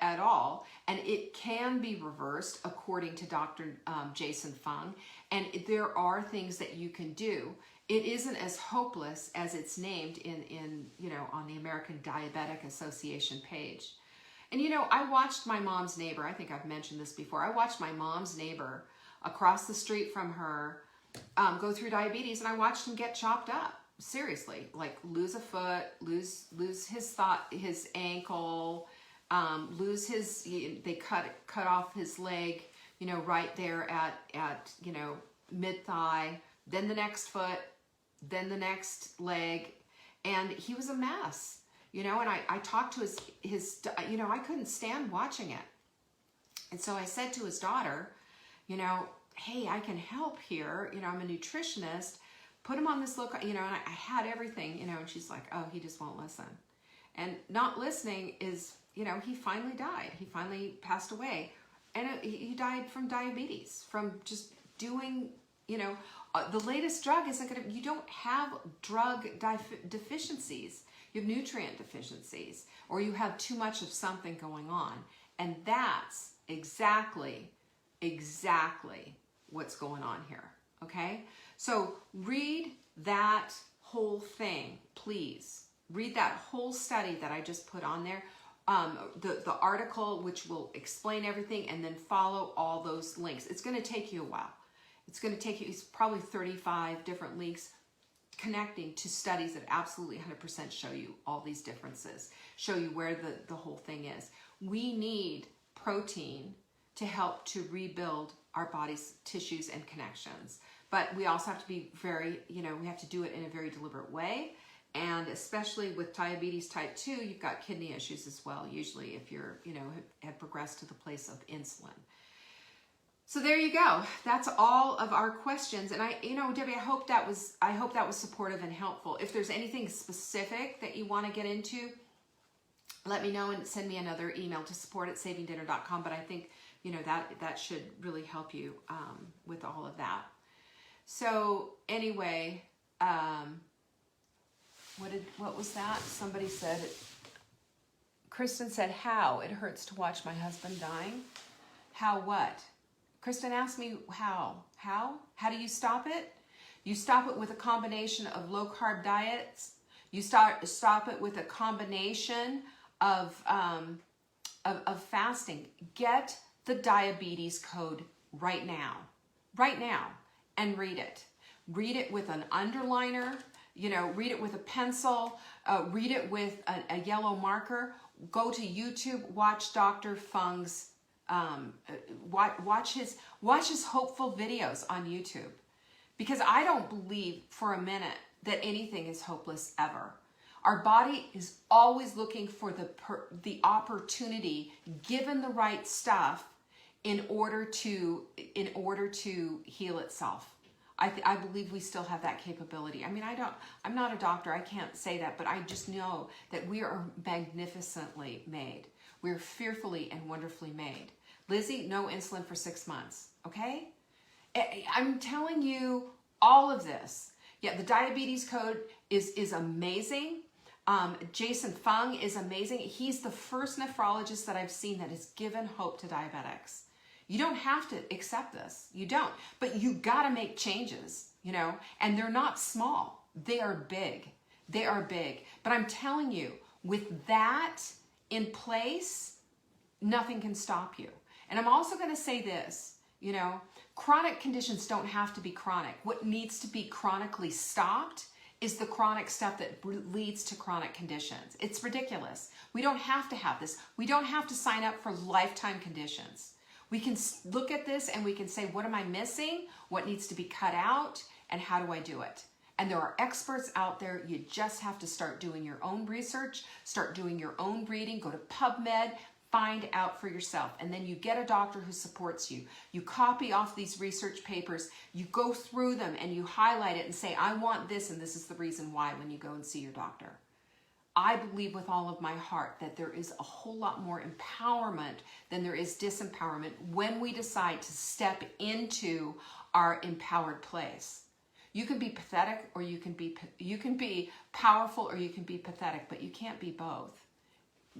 at all, and it can be reversed according to Dr. Jason Fung, and there are things that you can do. It isn't as hopeless as it's named in on the American Diabetic Association page. And I watched my mom's neighbor, I think I've mentioned this before, I watched my mom's neighbor across the street from her go through diabetes, and I watched him get chopped up. Seriously, like lose a foot, lose his ankle, lose his, they cut off his leg, right there at mid thigh, then the next foot, then the next leg, and he was a mess, and I talked to his I couldn't stand watching it. And so I said to his daughter, hey, I can help here, I'm a nutritionist, put him on this look, and I had everything, and she's like, oh, he just won't listen. And not listening is, he finally died. He finally passed away. And he died from diabetes, from just doing, the latest drug isn't going to, you don't have drug deficiencies. You have nutrient deficiencies, or you have too much of something going on. And that's exactly what's going on here. Okay? So read that whole thing, please. Read that whole study that I just put on there. The article, which will explain everything, and then follow all those links. It's going to take you a while. It's going to take you, it's probably 35 different links connecting to studies that absolutely 100% show you all these differences, show you where the whole thing is. We need protein to help to rebuild our body's tissues and connections. But we also have to be very, we have to do it in a very deliberate way. And especially with diabetes type 2, you've got kidney issues as well, usually if you're, have progressed to the place of insulin. So there you go. That's all of our questions. And Debbie, I hope that was supportive and helpful. If there's anything specific that you want to get into, let me know and send me another email to support@savingdinner.com. But I think, that should really help you with all of that. So anyway, what was that? Somebody said, Kristen said, how? It hurts to watch my husband dying. How what? Kristen asked me how. How? How do you stop it? You stop it with a combination of low carb diets. You stop it with a combination of fasting. Get the diabetes code right now, and read it. Read it with an underliner. Read it with a pencil, read it with a yellow marker. Go to YouTube, watch Dr. Fung's, watch his hopeful videos on YouTube. Because I don't believe for a minute that anything is hopeless ever. Our body is always looking for the opportunity, given the right stuff, in order to heal itself. I believe we still have that capability. I mean, I'm not a doctor, I can't say that, but I just know that we are magnificently made. We're fearfully and wonderfully made. Lizzie, no insulin for 6 months, okay? I'm telling you all of this. Yeah, the diabetes code is amazing. Jason Fung is amazing. He's the first nephrologist that I've seen that has given hope to diabetics. You don't have to accept this. You don't. But you got to make changes, you know, and they're not small. They are big. They are big. But I'm telling you, with that in place, nothing can stop you. And I'm also going to say this, you know, chronic conditions don't have to be chronic. What needs to be chronically stopped is the chronic stuff that leads to chronic conditions. It's ridiculous. We don't have to have this. We don't have to sign up for lifetime conditions. We can look at this and we can say, what am I missing? What needs to be cut out? And how do I do it? And there are experts out there. You just have to start doing your own research, start doing your own reading, go to PubMed, find out for yourself. And then you get a doctor who supports you. You copy off these research papers, you go through them and you highlight it and say, I want this and this is the reason why when you go and see your doctor. I believe with all of my heart that there is a whole lot more empowerment than there is disempowerment when we decide to step into our empowered place. You can be pathetic or you can be powerful or you can be pathetic, but you can't be both.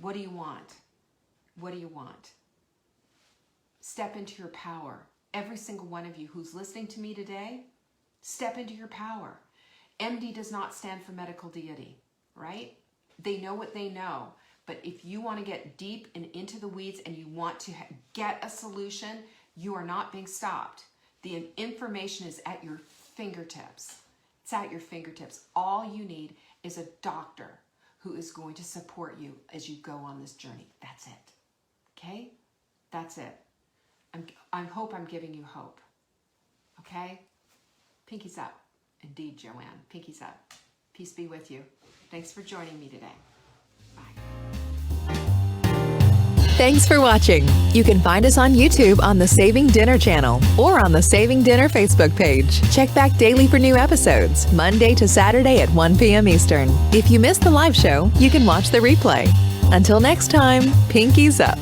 What do you want? What do you want? Step into your power. Every single one of you who's listening to me today, step into your power. MD does not stand for medical deity, right? They know what they know. But if you want to get deep and into the weeds and you want to get a solution, you are not being stopped. The information is at your fingertips. It's at your fingertips. All you need is a doctor who is going to support you as you go on this journey. That's it. Okay? That's it. I hope I'm giving you hope. Okay? Pinkies up. Indeed, Joanne. Pinkies up. Peace be with you. Thanks for joining me today. Bye. Thanks for watching. You can find us on YouTube on the Saving Dinner channel or on the Saving Dinner Facebook page. Check back daily for new episodes, Monday to Saturday at 1 p.m. Eastern. If you missed the live show, you can watch the replay. Until next time, pinkies up.